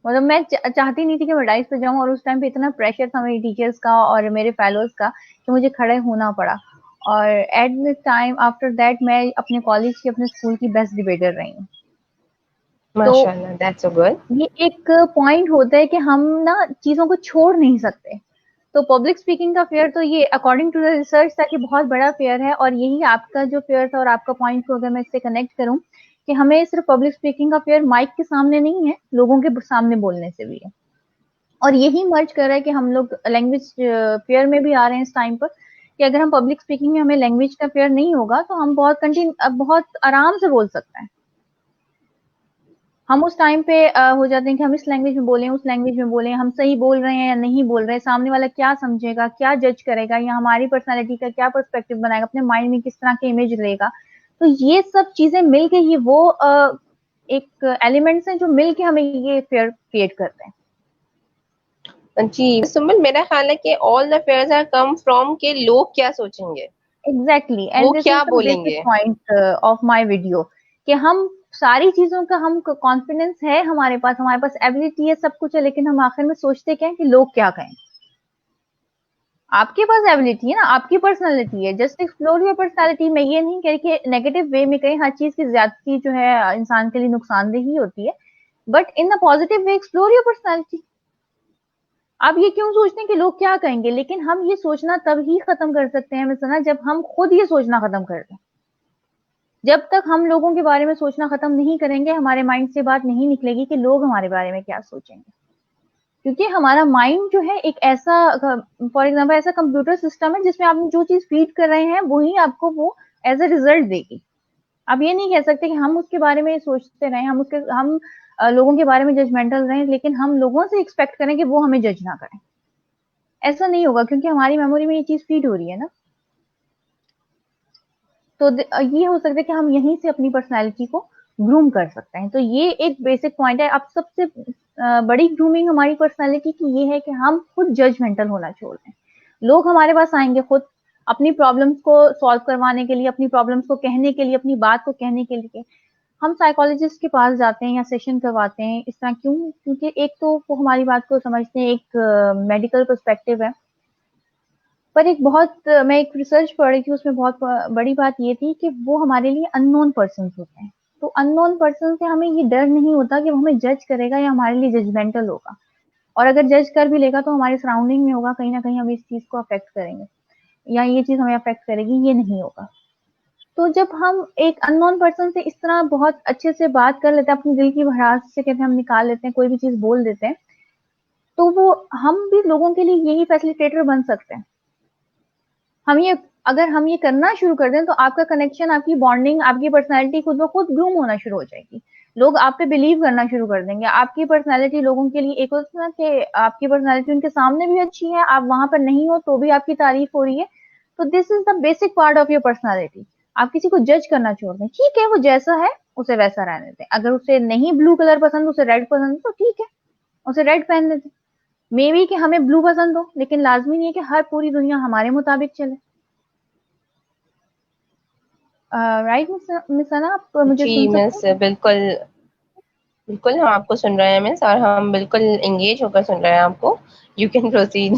मतलब मैं चाहती नहीं थी कि मैं डाइस पे जाऊं, और उस टाइम पे इतना प्रेशर था मेरी टीचर्स का और मेरे फेलोज का कि मुझे खड़े होना पड़ा। और at the time after that मैं अपने कॉलेज की, अपने स्कूल की बेस्ट डिबेटर रही हूँ। तो माशाल्लाह, दैट्स सो गुड. ये एक पॉइंट होता है कि हम ना चीजों को छोड़ नहीं सकते। तो पब्लिक स्पीकिंग का फेयर तो ये अकॉर्डिंग टू द रिसर्च था कि बहुत बड़ा फेयर है, और यही आपका जो फेयर था और आपका पॉइंट को अगर मैं इससे कनेक्ट करूं कि हमें सिर्फ पब्लिक स्पीकिंग का फेयर माइक के सामने नहीं है, लोगों के सामने बोलने से भी है। और यही मर्ज कर रहा है कि हम लोग लैंग्वेज फेयर में भी आ रहे हैं इस टाइम पर, कि अगर हम पब्लिक स्पीकिंग में हमें लैंग्वेज का फेयर नहीं होगा तो हम बहुत आराम से बोल सकते हैं। हम उस टाइम पे हो जाते हैं कि हम इस लैंग्वेज में बोलें, उस लैंग्वेज में बोलें, हम सही बोल रहे हैं या नहीं बोल रहे हैं, सामने वाला क्या समझेगा, क्या जज करेगा, या हमारी पर्सनैलिटी का क्या पर्सपेक्टिव बनाएगा, अपने माइंड में किस तरह की इमेज लेगा। तो ये सब चीजें मिलके ही वो एक एलिमेंट्स हैं जो मिलके हमें ये फेयर क्रिएट करते हैं। जी सुमन, मेरा ख्याल है कि all the fears are come from के लोग क्या सोचेंगे, एग्जैक्टली, वो एंड दिस इज क्या द बेसिक बोलेंगे. पॉइंट ऑफ माय वीडियो, कि हम सारी चीजों का हम कॉन्फिडेंस है, हमारे पास एबिलिटी है, सब कुछ है, लेकिन हम आखिर में सोचते क्या है कि लोग क्या कहें। आपके पास एबिलिटी है ना, आपकी पर्सनालिटी है, जस्ट एक्सप्लोर योर पर्सनालिटी। मैं ये नहीं कह रही कि नेगेटिव वे में कहीं, हर चीज की ज्यादती जो है इंसान के लिए नुकसानदेह ही होती है, but in the positive way explore your personality. आप ये क्यों सोचते हैं कि लोग क्या कहेंगे, लेकिन हम ये सोचना तब ही खत्म कर सकते हैं मिसना, जब हम खुद ये सोचना खत्म कर दें। जब तक हम लोगों के बारे में सोचना खत्म नहीं करेंगे, हमारे माइंड से बात नहीं निकलेगी कि लोग हमारे बारे में क्या सोचेंगे। क्योंकि हमारा माइंड जो है एक ऐसा, फॉर एग्जाम्पल ऐसा कंप्यूटर सिस्टम है जिसमें आप जो चीज फीड कर रहे हैं वही आपको वो एज अ रिजल्ट देगी। आप ये नहीं कह सकते कि हम उसके बारे में सोचते रहें, हम लोगों के बारे में जजमेंटल रहें, लेकिन हम लोगों से एक्सपेक्ट करें कि वो हमें जज ना करें। ऐसा नहीं होगा, क्योंकि हमारी मेमोरी में ये चीज फीड हो रही है ना। तो ये हो सकता है कि हम यहीं से अपनी पर्सनैलिटी को ग्रूम कर सकते हैं। तो ये एक बेसिक पॉइंट है। अब सबसे बड़ी ग्रूमिंग हमारी पर्सनैलिटी की ये है कि हम खुद जजमेंटल होना छोड़ दें। लोग हमारे पास आएंगे खुद अपनी प्रॉब्लम्स को सॉल्व करवाने के लिए, अपनी प्रॉब्लम्स को कहने के लिए, अपनी बात को कहने के लिए हम साइकोलॉजिस्ट के पास जाते हैं या सेशन करवाते हैं। इस तरह क्यों? क्योंकि एक तो वो हमारी बात को समझते हैं, एक मेडिकल पर्सपेक्टिव है। पर एक बहुत मैं एक रिसर्च पढ़ रही थी, उसमें बहुत बड़ी बात ये थी कि वो हमारे लिए अननोन पर्सन होते हैं। तो अननोन पर्सन से हमें ये डर नहीं होता कि वो हमें जज करेगा या हमारे लिए जजमेंटल होगा। और अगर जज कर भी लेगा तो हमारे सराउंडिंग में होगा, कहीं ना कहीं हम इस चीज को अफेक्ट करेंगे या ये चीज हमें अफेक्ट करेगी, ये नहीं होगा। तो जब हम एक अननोन पर्सन से इस तरह बहुत अच्छे से बात कर लेते हैं, अपनी दिल की भड़ास से कहते हैं, हम निकाल लेते हैं, कोई भी चीज बोल देते हैं, तो वो हम भी लोगों के लिए यही फैसिलिटेटर बन सकते हैं। हम ये अगर हम ये करना शुरू कर दें तो आपका कनेक्शन, आपकी बॉन्डिंग, आपकी पर्सनैलिटी खुद ब खुद ग्रूम होना शुरू हो जाएगी। लोग आप पे बिलीव करना शुरू कर देंगे। आपकी पर्सनैलिटी लोगों के लिए एक होता है ना कि आपकी पर्सनैलिटी उनके सामने भी अच्छी है, आप वहां पर नहीं हो तो भी आपकी तारीफ हो रही है। तो this is the basic part of your personality. आप किसी को जज करना छोड़ दें, ठीक है वो जैसा है उसे वैसा रहने दें। अगर उसे नहीं ब्लू कलर पसंद, उसे रेड पसंद, तो ठीक है उसे रेड पहन देते। मे बी कि हमें ब्लू पसंद हो, लेकिन लाजमी नहीं है कि हर पूरी दुनिया हमारे मुताबिक चले। राइट मिस अना, आप मुझे जी सुन सकते मिस, हैं? बिल्कुल बिल्कुल हम आपको सुन रहे हैं मिस, और हम बिल्कुल एंगेज होकर सुन रहे हैं आपको। You can proceed.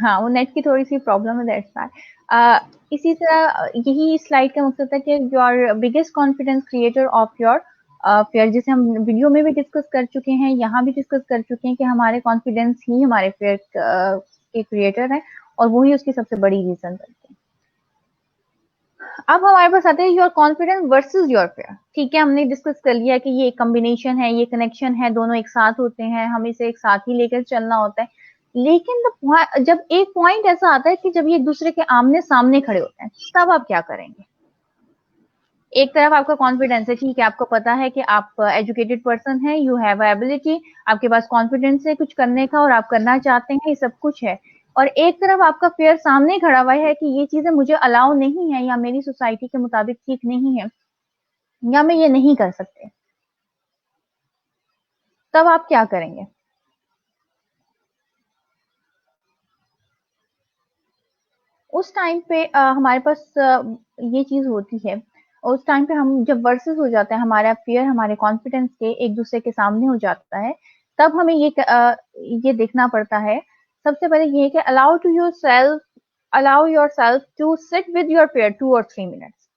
हाँ, वो नेट की थोड़ी सी प्रॉब्लम है, दैट्स व्हाई। इसी तरह यही स्लाइड का मकसद था कि your biggest confidence creator of your fair, जिसे हम वीडियो में भी डिस्कस कर चुके हैं, यहाँ भी डिस्कस कर चुके हैं कि हमारे कॉन्फिडेंस ही हमारे फेयर के क्रिएटर हैं और वही उसकी सबसे बड़ी रीजन बनते हैं। अब हमारे पास आते हैं your confidence versus your fair. ठीक है, हमने डिस्कस कर लिया कि ये एक कॉम्बिनेशन है, ये कनेक्शन है, दोनों एक साथ होते हैं, हमें इसे एक साथ ही लेकर चलना होता है। लेकिन जब एक पॉइंट ऐसा आता है कि जब ये एक दूसरे के आमने सामने खड़े होते हैं, तब आप क्या करेंगे? एक तरफ आपका कॉन्फिडेंस है, ठीक है, आपको पता है कि आप एजुकेटेड पर्सन है, यू हैव एबिलिटी, आपके पास कॉन्फिडेंस है कुछ करने का और आप करना चाहते हैं, ये सब कुछ है। और एक तरफ आपका फेयर सामने खड़ा हुआ है कि ये चीजें मुझे अलाउ नहीं है, या मेरी सोसाइटी के मुताबिक ठीक नहीं है, या मैं ये नहीं कर सकते। तब आप क्या करेंगे? उस टाइम पे हमारे पास ये चीज होती है। उस टाइम पे हम जब वर्सेस हो जाता है, हमारा फियर हमारे कॉन्फिडेंस के एक दूसरे के सामने हो जाता है, तब हमें ये देखना पड़ता है। सबसे पहले ये है कि allow yourself to sit with your fear 2 or 3 minutes।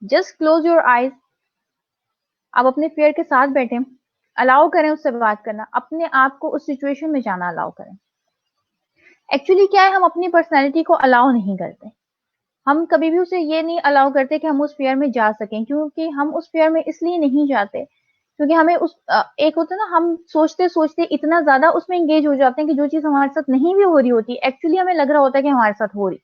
Just close your eyes. आप अपने फियर के साथ बैठे, अलाउ करें उससे बात करना, अपने आप को उस सिचुएशन में जाना अलाउ करें। एक्चुअली क्या है, हम अपनी पर्सनैलिटी को अलाउ नहीं करते। हम कभी भी उसे ये नहीं अलाउ करते कि हम उस फेयर में जा सकें, क्योंकि हम उस फेयर में इसलिए नहीं जाते क्योंकि हमें एक होता है ना, हम सोचते सोचते इतना ज्यादा उसमें एंगेज हो जाते हैं कि जो चीज हमारे साथ नहीं भी हो रही होती, एक्चुअली हमें लग रहा होता है कि हमारे साथ हो रही,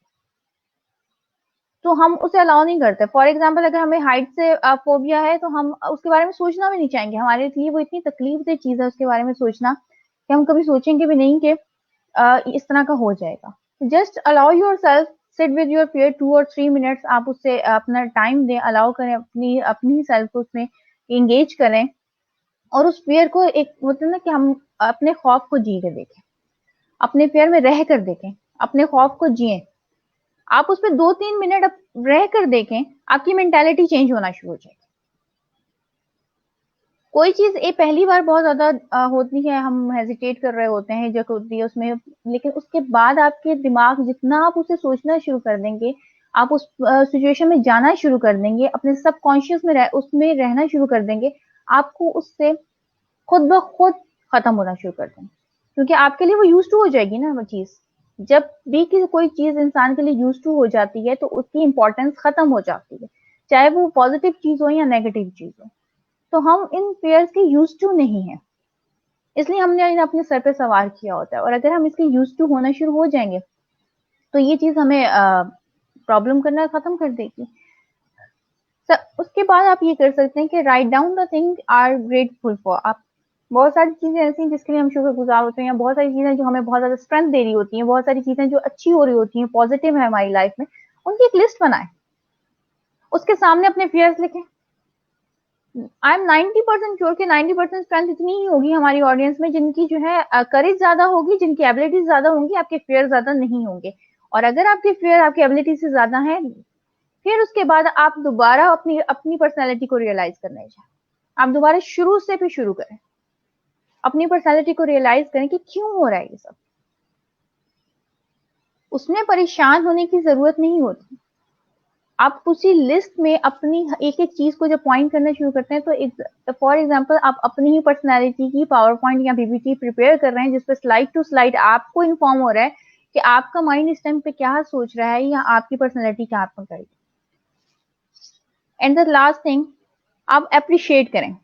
तो हम उसे अलाउ नहीं करते। फॉर एग्जाम्पल, अगर हमें हाइट से फोबिया है तो हम उसके बारे में सोचना भी नहीं चाहेंगे। हमारे लिए वो इतनी तकलीफ दे चीज है उसके बारे में सोचना कि हम कभी सोचेंगे भी नहीं कि इस तरह का हो जाएगा। Just allow your self seat with your fear 2 or 3 minutes। आप उससे अपना टाइम दें, अलाउ करें, अपनी अपनी सेल्फ को उसमें एंगेज करें, और उस फियर को एक होता है ना कि हम अपने खौफ को जी के देखें, अपने फियर में रह कर देखें, अपने खौफ को जिए। आप उस पर 2-3 मिनट रह कर देखें, आपकी मेंटेलिटी चेंज होना शुरू हो जाएगी। कोई चीज ये पहली बार बहुत ज्यादा होती है, हम हेजिटेट कर रहे होते हैं, जब होती है उसमें, लेकिन उसके बाद आपके दिमाग जितना आप उसे सोचना शुरू कर देंगे, आप उस सिचुएशन में जाना शुरू कर देंगे, अपने सबकॉन्शियस में उसमें रहना शुरू कर देंगे, आपको उससे खुद ब खुद खत्म होना शुरू कर देंगे, क्योंकि आपके लिए वो यूज टू हो जाएगी ना वो चीज। जब भी कोई चीज इंसान के लिए यूज टू हो जाती है तो उसकी इंपॉर्टेंस खत्म हो जाती है, चाहे वो पॉजिटिव चीज हो या नेगेटिव चीज हो। तो हम इन फेयर्स के यूज टू नहीं है, इसलिए हमने इन्हें अपने सर पे सवार किया होता है। और अगर हम इसके यूज टू होना शुरू हो जाएंगे तो ये चीज हमें प्रॉब्लम करना खत्म कर देगी। उसके बाद आप ये कर सकते हैं कि write down the thing are grateful for. आप बहुत सारी चीजें ऐसी हैं जिसके लिए हम शुक्रगुजार होते हैं, या बहुत सारी चीजें जो हमें बहुत ज्यादा स्ट्रेंथ दे रही होती हैं, बहुत सारी चीजें जो अच्छी हो रही होती हैं, पॉजिटिव है हमारी लाइफ में, उनकी एक लिस्ट बनाएं, उसके सामने अपने फियर्स लिखें। आई एम 90% श्योर कि 90% स्ट्रेंथ इतनी ही होगी हमारी ऑडियंस में जिनकी जो है करेज ज्यादा होगी, जिनकी एबिलिटीज ज्यादा होंगी, आपके फेयर ज्यादा नहीं होंगे। और अगर आपके फेयर आपकी एबिलिटी से ज्यादा है, फिर उसके बाद आप दोबारा अपनी अपनी पर्सनैलिटी को रियलाइज करने जाए, आप दोबारा शुरू से भी शुरू करें, अपनी पर्सनैलिटी को रियलाइज करें कि क्यों हो रहा है ये सब। उसमें परेशान होने की जरूरत नहीं होती। आप उसी लिस्ट में अपनी एक एक चीज को जब पॉइंट करना शुरू करते हैं, तो फॉर एग्जांपल आप अपनी ही पर्सनैलिटी की पावर पॉइंट या पीपीटी प्रिपेयर कर रहे हैं, जिसपे स्लाइड टू स्लाइड आपको इन्फॉर्म हो रहा है कि आपका माइंड इस टाइम पे क्या सोच रहा है या आपकी पर्सनैलिटी क्या आपको करेगी। एंड द लास्ट थिंग, आप अप्रिशिएट करें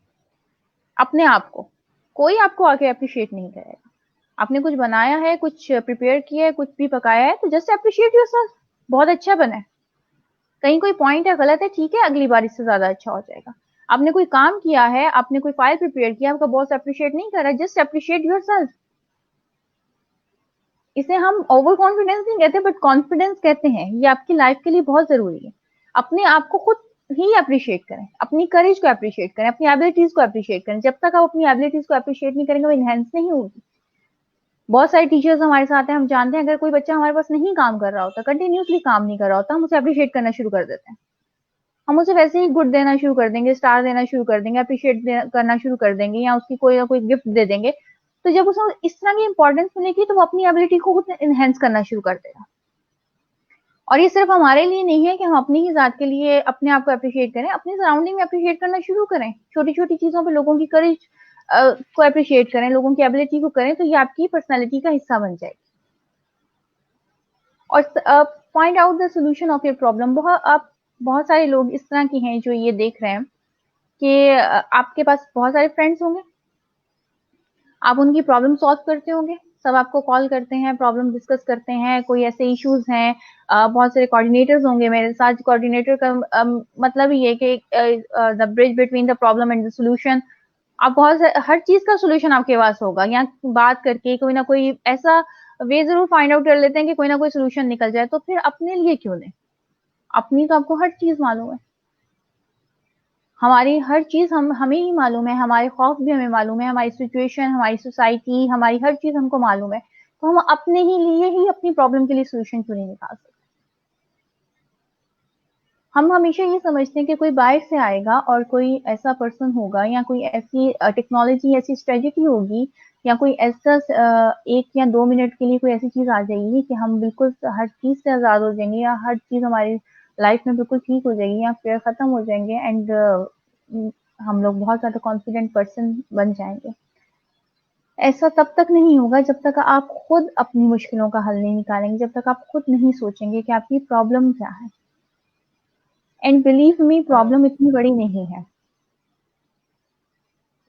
अपने आप को। कोई आपको आके अप्रिशिएट नहीं करेगा। आपने कुछ बनाया है, कुछ प्रिपेयर किया है, कुछ भी पकाया है, तो जस्ट अप्रिशिएट योरसेल्फ, बहुत अच्छा बना है। कहीं कोई पॉइंट है, गलत है, ठीक है, अगली बार इससे ज्यादा अच्छा हो जाएगा। आपने कोई काम किया है, आपने कोई फाइल प्रिपेयर किया, आपका बॉस अप्रिशिएट नहीं कर रहा है, जस्ट अप्रिशिएट योरसेल्फ। इसे हम ओवर कॉन्फिडेंस नहीं कहते, बट कॉन्फिडेंस कहते हैं। ये आपकी लाइफ के लिए बहुत जरूरी है। अपने आप को खुद ही अप्रिशिएट करें, अपनी करेज को अप्रिशिएट करें, अपनी एबिलिटीज को अप्रिशिएट करें। जब तक आप अपनी एबिलिटीज को अप्रिशिएट नहीं करेंगे, वो इनहेंस नहीं होगी। बहुत सारे टीचर्स हमारे साथ हैं, हम जानते हैं अगर कोई बच्चा हमारे पास नहीं काम कर रहा होता, कंटिन्यूसली काम नहीं कर रहा होता, हम उसे अप्रिशिएट करना शुरू कर देते हैं। हम उसे वैसे ही गुड देना शुरू कर देंगे, स्टार देना शुरू कर देंगे, अप्रिशिएट करना शुरू कर देंगे, या उसकी कोई ना कोई गिफ्ट दे देंगे। तो जब उसे इस तरह की इंपॉर्टेंस मिलेगी, तो वो अपनी एबिलिटी को खुद इनहेंस करना शुरू कर देगा। और ये सिर्फ हमारे लिए नहीं है कि हम अपनी ही जात के लिए अपने आप को अप्रिशिएट करें, अपनी सराउंडिंग में अप्रिशिएट करना शुरू करें। छोटी छोटी चीजों पे लोगों की करेज को अप्रिशिएट करें, लोगों की एबिलिटी को करें, तो ये आपकी पर्सनैलिटी का हिस्सा बन जाएगी। और find out the solution of your problem. बहुत सारे लोग इस तरह के हैं जो ये देख रहे हैं कि आपके पास बहुत सारे फ्रेंड्स होंगे, आप उनकी प्रॉब्लम सॉल्व करते होंगे, सब आपको कॉल करते हैं, प्रॉब्लम डिस्कस करते हैं, कोई ऐसे इश्यूज हैं। बहुत सारे कोऑर्डिनेटर्स होंगे मेरे साथ। कोऑर्डिनेटर का मतलब ये कि the bridge between the problem and the solution. आप हर चीज का सोल्यूशन आपके पास होगा, या बात करके कोई ना कोई ऐसा वे जरूर फाइंड आउट कर लेते हैं कि कोई ना कोई सोल्यूशन निकल जाए। तो फिर अपने लिए क्यों नहीं? अपनी तो आपको हर चीज मालूम है, हमारी हर चीज हमें ही मालूम है, हमारे खौफ भी हमें मालूम है, हमारी सिचुएशन, हमारी सोसाइटी, हमारी हर चीज हमको मालूम है। तो हम अपने ही लिए ही अपनी प्रॉब्लम के लिए सोल्यूशन क्यों नहीं निकाल सकते? हम हमेशा ये समझते हैं कि कोई बाहर से आएगा और कोई ऐसा पर्सन होगा, या कोई ऐसी टेक्नोलॉजी, ऐसी स्ट्रेटेजी होगी, या कोई ऐसा 1 या 2 मिनट के लिए कोई ऐसी चीज आ जाएगी कि हम बिल्कुल हर चीज से आजाद हो जाएंगे, या हर चीज हमारी लाइफ में बिल्कुल ठीक हो जाएगी, या फिर खत्म हो जाएंगे, एंड हम लोग बहुत ज्यादा कॉन्फिडेंट पर्सन बन जाएंगे। ऐसा तब तक नहीं होगा जब तक आप खुद अपनी मुश्किलों का हल नहीं निकालेंगे, जब तक आप खुद नहीं सोचेंगे कि आपकी प्रॉब्लम क्या है। एंड बिलीव मी, प्रॉब्लम इतनी बड़ी नहीं है।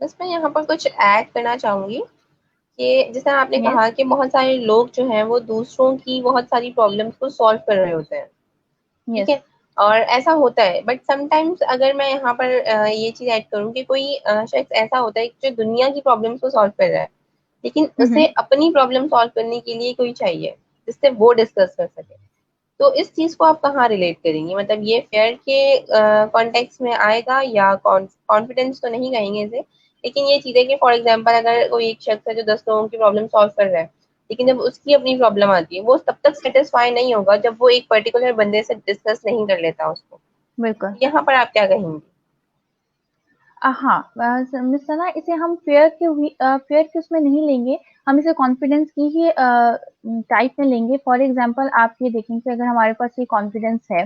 बस मैं यहाँ पर कुछ ऐड करना चाहूंगी कि जैसे आपने यस। कहा कि बहुत सारे लोग जो हैं वो दूसरों की बहुत सारी प्रॉब्लम्स को सॉल्व कर रहे होते हैं, ठीक यस। है। और ऐसा होता है, बट समटाइम्स अगर मैं यहाँ पर ये चीज ऐड करूँ कि कोई शख्स ऐसा होता है जो दुनिया की प्रॉब्लम्स को सॉल्व कर रहा है, लेकिन उसे अपनी प्रॉब्लम सॉल्व करने के लिए कोई चाहिए जिससे वो डिस्कस कर सके। तो इस चीज को आप कहाँ रिलेट करेंगे? मतलब ये फेयर के कॉन्टेक्स्ट में आएगा, या कॉन्फिडेंस तो नहीं कहेंगे इसे, लेकिन ये चीज है कि फॉर एग्जाम्पल अगर कोई एक शख्स है जो 10 लोगों की प्रॉब्लम सॉल्व कर रहा है, लेकिन जब उसकी अपनी प्रॉब्लम आती है वो तब तक सेटिस्फाई नहीं होगा जब वो एक पर्टिकुलर बंदे से डिस्कस नहीं कर लेता उसको। बिल्कुल। यहाँ पर आप क्या कहेंगे? हाँ, मिस सना, इसे हम फेयर के उसमें नहीं लेंगे, हम इसे कॉन्फिडेंस की ही टाइप में लेंगे। फॉर एग्जांपल आप ये देखेंगे, अगर हमारे पास ये कॉन्फिडेंस है,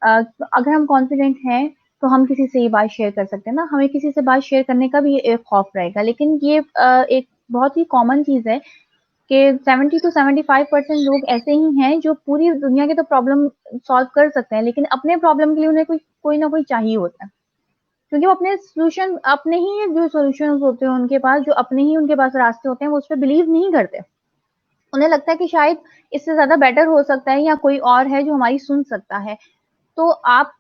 अगर हम कॉन्फिडेंट हैं, तो हम किसी से ये बात शेयर कर सकते हैं ना। हमें किसी से बात शेयर करने का भी एक खौफ रहेगा, लेकिन ये एक बहुत ही कॉमन चीज है कि 70 to 75% लोग ऐसे ही हैं जो पूरी दुनिया के तो प्रॉब्लम सॉल्व कर सकते हैं, लेकिन अपने प्रॉब्लम के लिए उन्हें कोई ना कोई चाहिए होता है। क्योंकि वो अपने सोल्यूशन, अपने ही जो सॉल्यूशंस होते हैं उनके पास, जो अपने ही उनके पास रास्ते होते हैं, वो उस पर बिलीव नहीं करते। उन्हें लगता है कि शायद इससे ज्यादा बेटर हो सकता है, या कोई और है जो हमारी सुन सकता है। तो आप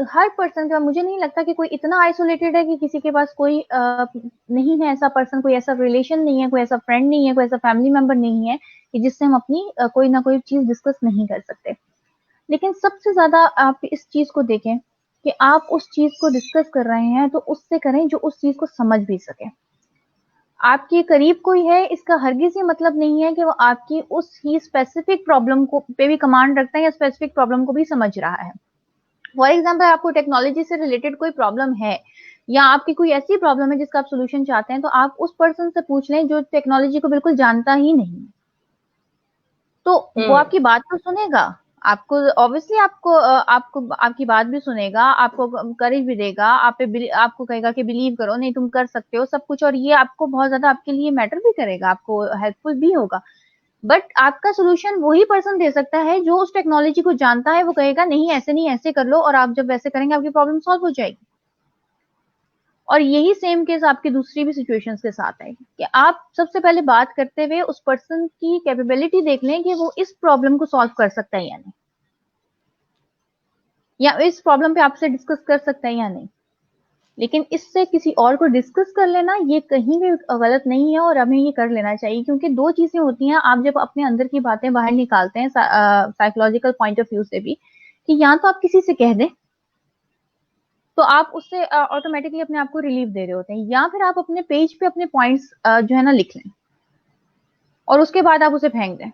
हर पर्सन का, मुझे नहीं लगता कि कोई इतना आइसोलेटेड है कि किसी के पास कोई नहीं है ऐसा पर्सन, कोई ऐसा रिलेशन नहीं है, कोई ऐसा फ्रेंड नहीं है, कोई ऐसा फैमिली मेंबर नहीं है कि जिससे हम अपनी कोई ना कोई चीज डिस्कस नहीं कर सकते। लेकिन सबसे ज्यादा आप इस चीज को देखें कि आप उस चीज को डिस्कस कर रहे हैं, तो उससे करें जो उस चीज को समझ भी सके। आपके करीब कोई है, इसका हरगिज ये मतलब नहीं है कि वो आपकी उस ही स्पेसिफिक प्रॉब्लम को पे भी कमांड रखता है, या स्पेसिफिक प्रॉब्लम को भी समझ रहा है। फॉर एग्जाम्पल, आपको टेक्नोलॉजी से रिलेटेड कोई प्रॉब्लम है, या आपकी कोई ऐसी प्रॉब्लम है जिसका आप सोल्यूशन चाहते हैं, तो आप उस पर्सन से पूछ लें जो टेक्नोलॉजी को बिल्कुल जानता ही नहीं। तो वो आपकी बात तो सुनेगा, आपको ऑब्वियसली आपको आपकी बात भी सुनेगा, आपको करेज भी देगा, आपको कहेगा कि बिलीव करो, नहीं तुम कर सकते हो सब कुछ, और ये आपको बहुत ज्यादा आपके लिए मैटर भी करेगा, आपको हेल्पफुल भी होगा। बट आपका सोल्यूशन वही पर्सन दे सकता है जो उस टेक्नोलॉजी को जानता है। वो कहेगा नहीं ऐसे नहीं, ऐसे कर लो, और आप जब वैसे करेंगे आपकी प्रॉब्लम सॉल्व हो जाएगी। और यही सेम केस आपकी दूसरी भी सिचुएशंस के साथ है कि आप सबसे पहले बात करते हुए उस पर्सन की कैपेबिलिटी देख लें कि वो इस प्रॉब्लम को सॉल्व कर सकता है या नहीं, या इस प्रॉब्लम पे आपसे डिस्कस कर सकता है या नहीं। लेकिन इससे किसी और को डिस्कस कर लेना ये कहीं भी गलत नहीं है और हमें ये कर लेना चाहिए, क्योंकि दो चीजें होती हैं, आप जब अपने अंदर की बातें बाहर निकालते हैं साइकोलॉजिकल पॉइंट ऑफ व्यू से भी, कि या तो आप किसी से कह दें तो आप उससे ऑटोमेटिकली अपने आप को रिलीफ दे रहे होते हैं, या फिर आप अपने पेज पे अपने पॉइंट्स जो है ना लिख लें और उसके बाद आप उसे फेंक दें।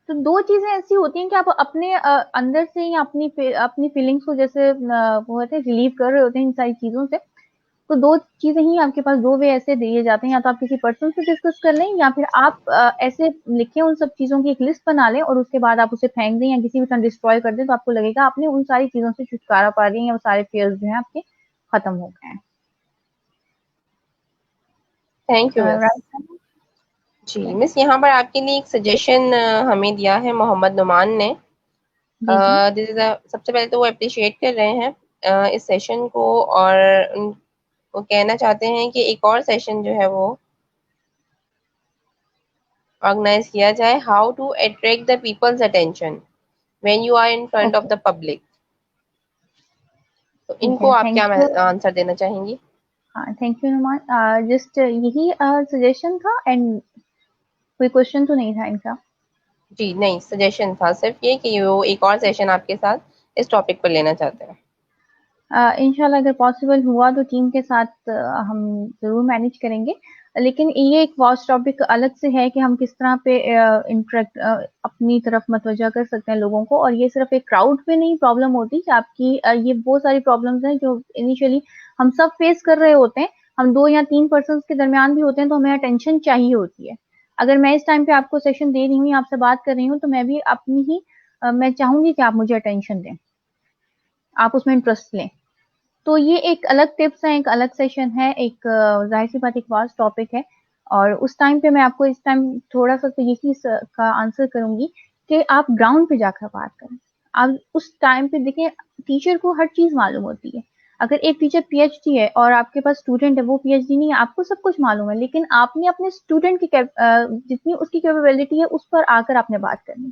तो दो चीजें ऐसी होती हैं कि आप अपने अंदर से या अपनी फीलिंग्स को जैसे वो होते हैं रिलीव कर रहे होते हैं इन सारी चीजों से। तो दो चीजें ही आपके पास, दो वे ऐसे दिए जाते हैं, या तो आप किसी पर्सन से डिस्कस कर लें या फिर आप ऐसे लिखें, उन सब चीजों की एक लिस्ट बना लें और उसके बाद आप उसे फेंक दें या किसी भी तरह डिस्ट्रॉय कर दें, तो आपको लगेगा आपने उन सारी चीजों से छुटकारा पा लिया या वो सारे फेयर्स जो है आपके खत्म हो गए हैं। Thank you miss. जी मिस, यहाँ पर आपके लिए एक सजेशन हमें दिया है मोहम्मद नुमान ने। दिस इज सबसे पहले तो वो अप्रिशिएट कर रहे हैं इस सेशन को, और वो कहना चाहते हैं कि एक और सेशन जो है वो ऑर्गेनाइज किया जाए, how to attract the people's attention when you are in front of the public. तो इनको आप क्या आंसर देना चाहेंगी? हाँ, थैंक यू नुमान। जस्ट यही सजेशन था एंड कोई क्वेश्चन तो नहीं था इनका? जी नहीं, सजेशन था सिर्फ ये कि वो एक और सेशन आपके साथ इस टॉपिक पर लेना चाहते हैं। इंशाल्लाह अगर पॉसिबल हुआ तो टीम के साथ हम जरूर मैनेज करेंगे, लेकिन ये एक वास्ट टॉपिक अलग से है कि हम किस तरह पे इंटरेक्ट अपनी तरफ मतवजा कर सकते हैं लोगों को। और ये सिर्फ एक क्राउड पे नहीं प्रॉब्लम होती कि आपकी ये बहुत सारी प्रॉब्लम्स हैं जो इनिशियली हम सब फेस कर रहे होते हैं। हम 2 या 3 पर्सन के दरमियान भी होते हैं तो हमें अटेंशन चाहिए होती है। अगर मैं इस टाइम पे आपको सेशन दे रही हूँ, आपसे बात कर रही हूँ, तो मैं भी अपनी ही मैं चाहूंगी कि आप मुझे अटेंशन दें, आप उसमें इंटरेस्ट लें। तो ये एक अलग टिप्स है, एक अलग सेशन है, एक जाहिर सी बात एक वास्ट टॉपिक है। और उस टाइम पे मैं आपको इस टाइम थोड़ा सा तो यही का आंसर करूंगी कि आप ग्राउंड पे जाकर बात करें। आप उस टाइम पे देखें, टीचर को हर चीज मालूम होती है। अगर एक टीचर पीएचडी है और आपके पास स्टूडेंट है, वो पीएचडी नहीं है, आपको सब कुछ मालूम है, लेकिन आपने अपने स्टूडेंट की जितनी उसकी कैपेबिलिटी है उस पर आकर आपने बात करनी,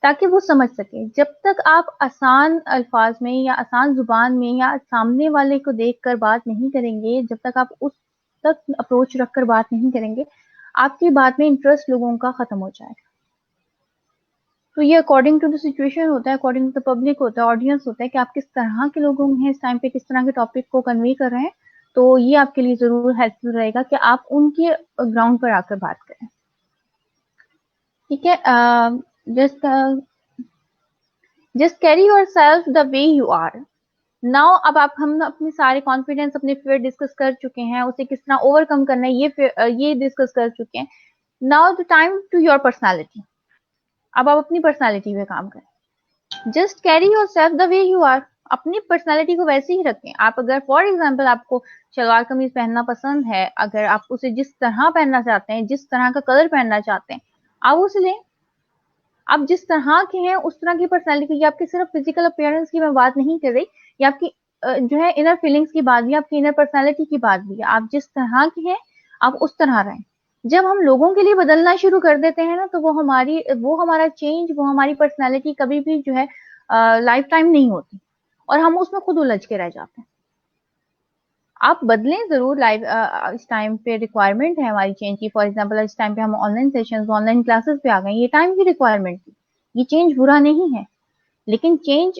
ताकि वो समझ सके। जब तक आप आसान अल्फाज में या आसान जुबान में या सामने वाले को देखकर बात नहीं करेंगे, जब तक आप उस तक अप्रोच रखकर बात नहीं करेंगे, आपकी बात में इंटरेस्ट लोगों का खत्म हो जाएगा। तो ये अकॉर्डिंग टू द सिचुएशन होता है, अकॉर्डिंग टू द पब्लिक होता है, ऑडियंस होता है कि आप किस तरह के लोग हैं इस टाइम पे, किस तरह के टॉपिक को कन्वे कर रहे हैं। तो ये आपके लिए जरूर हेल्पफुल रहेगा कि आप उनके ग्राउंड पर आकर बात करें। ठीक है, just carry yourself the way you are now. अब आप हम अपने सारे कॉन्फिडेंस, अपने फियर डिस्कस कर चुके हैं, उसे किस तरह ओवरकम करना है ये डिस्कस कर चुके हैं। Now the time to your personality. अब आप अपनी पर्सनालिटी पे काम करें। Just carry yourself the way you are. अपनी पर्सनालिटी को वैसे ही रखें। आप अगर फॉर एग्जाम्पल आपको शलवार कमीज पहनना पसंद है, अगर आप उसे जिस तरह पहनना चाहते हैं, जिस तरह का कलर पहनना चाहते हैं, आप उसे लें। आप जिस तरह के हैं उस तरह की पर्सनैलिटी, आपकी सिर्फ फिजिकल अपीयरेंस की मैं बात नहीं कर रही, या आपकी जो है इनर फीलिंग्स की बात भी, आपकी इनर पर्सनैलिटी की बात भी है। आप जिस तरह के हैं आप उस तरह रहें। जब हम लोगों के लिए बदलना शुरू कर देते हैं ना, तो वो हमारा चेंज, वो हमारी पर्सनैलिटी कभी भी जो है लाइफ टाइम नहीं होती और हम उसमें खुद उलझ के रह जाते हैं। आप बदलें जरूर। लाइफ इस टाइम पे रिक्वायरमेंट है हमारी चेंज की। फॉर एग्जांपल इस टाइम पे हम ऑनलाइन सेशंस, ऑनलाइन क्लासेस पे आ गए, ये टाइम की रिक्वायरमेंट थी। ये चेंज बुरा नहीं है, लेकिन चेंज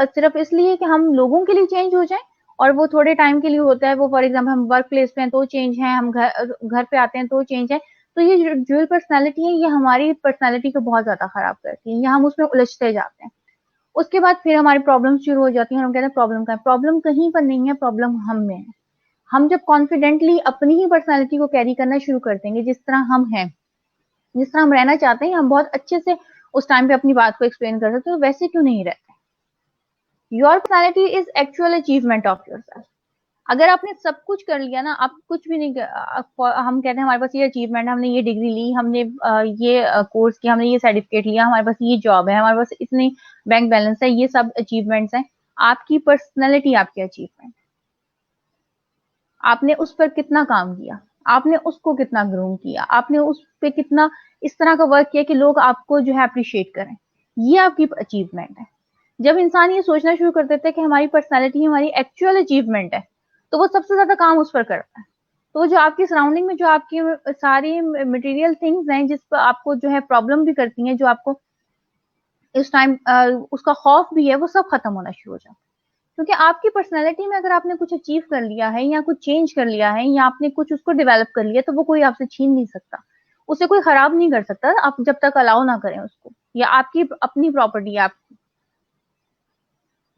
सिर्फ इसलिए कि हम लोगों के लिए चेंज हो जाए और वो थोड़े टाइम के लिए होता है। वो फॉर एग्जाम्पल हम वर्क प्लेस पे हैं तो चेंज है, हम घर पे आते हैं तो चेंज है। तो ये ड्यूअल पर्सनैलिटी है, ये हमारी पर्सनैलिटी को बहुत ज्यादा खराब करती है, या हम उसमें उलझते जाते हैं। उसके बाद फिर हमारी प्रॉब्लम शुरू हो जाती है। हम कहते हैं प्रॉब्लम का है, प्रॉब्लम कहीं पर नहीं है, प्रॉब्लम हम में है। हम जब कॉन्फिडेंटली अपनी ही पर्सनालिटी को कैरी करना शुरू कर देंगे, जिस तरह हम हैं, जिस तरह हम रहना चाहते हैं, हम बहुत अच्छे से उस टाइम पे अपनी बात को एक्सप्लेन कर सकते हो। वैसे क्यों नहीं रहते? Your personality is actual achievement of your self. अगर आपने सब कुछ कर लिया ना, आप कुछ भी नहीं हम कहते हैं हमारे पास ये अचीवमेंट है, हमने ये डिग्री ली, हमने ये कोर्स किया, हमने ये सर्टिफिकेट लिया, हमारे पास ये जॉब है, हमारे पास इतनी बैंक बैलेंस है, ये सब अचीवमेंट्स हैं। आपकी पर्सनैलिटी आपकी अचीवमेंट। आपने उस पर कितना काम किया, आपने उसको कितना ग्रूम किया, आपने उस पे कितना इस तरह का वर्क किया कि लोग आपको जो है अप्रिशिएट करें, ये आपकी अचीवमेंट है। जब इंसान ये सोचना शुरू कर देता है कि हमारी पर्सनालिटी हमारी एक्चुअल अचीवमेंट है, तो वो सबसे ज्यादा काम उस पर करता है। तो जो आपकी सराउंडिंग में जो आपकी सारी मटेरियल थिंग्स हैं जिस पर आपको जो है प्रॉब्लम भी करती हैं, जो आपको इस टाइम उसका खौफ भी है, वो सब खत्म होना शुरू हो जाता है। क्योंकि आपकी पर्सनैलिटी में अगर आपने कुछ अचीव कर लिया है या कुछ चेंज कर लिया है या आपने कुछ उसको डेवलप कर लिया, तो वो कोई आपसे छीन नहीं सकता, उसे कोई खराब नहीं कर सकता, आप जब तक अलाउ ना करें उसको, या आपकी अपनी प्रॉपर्टी है आपकी।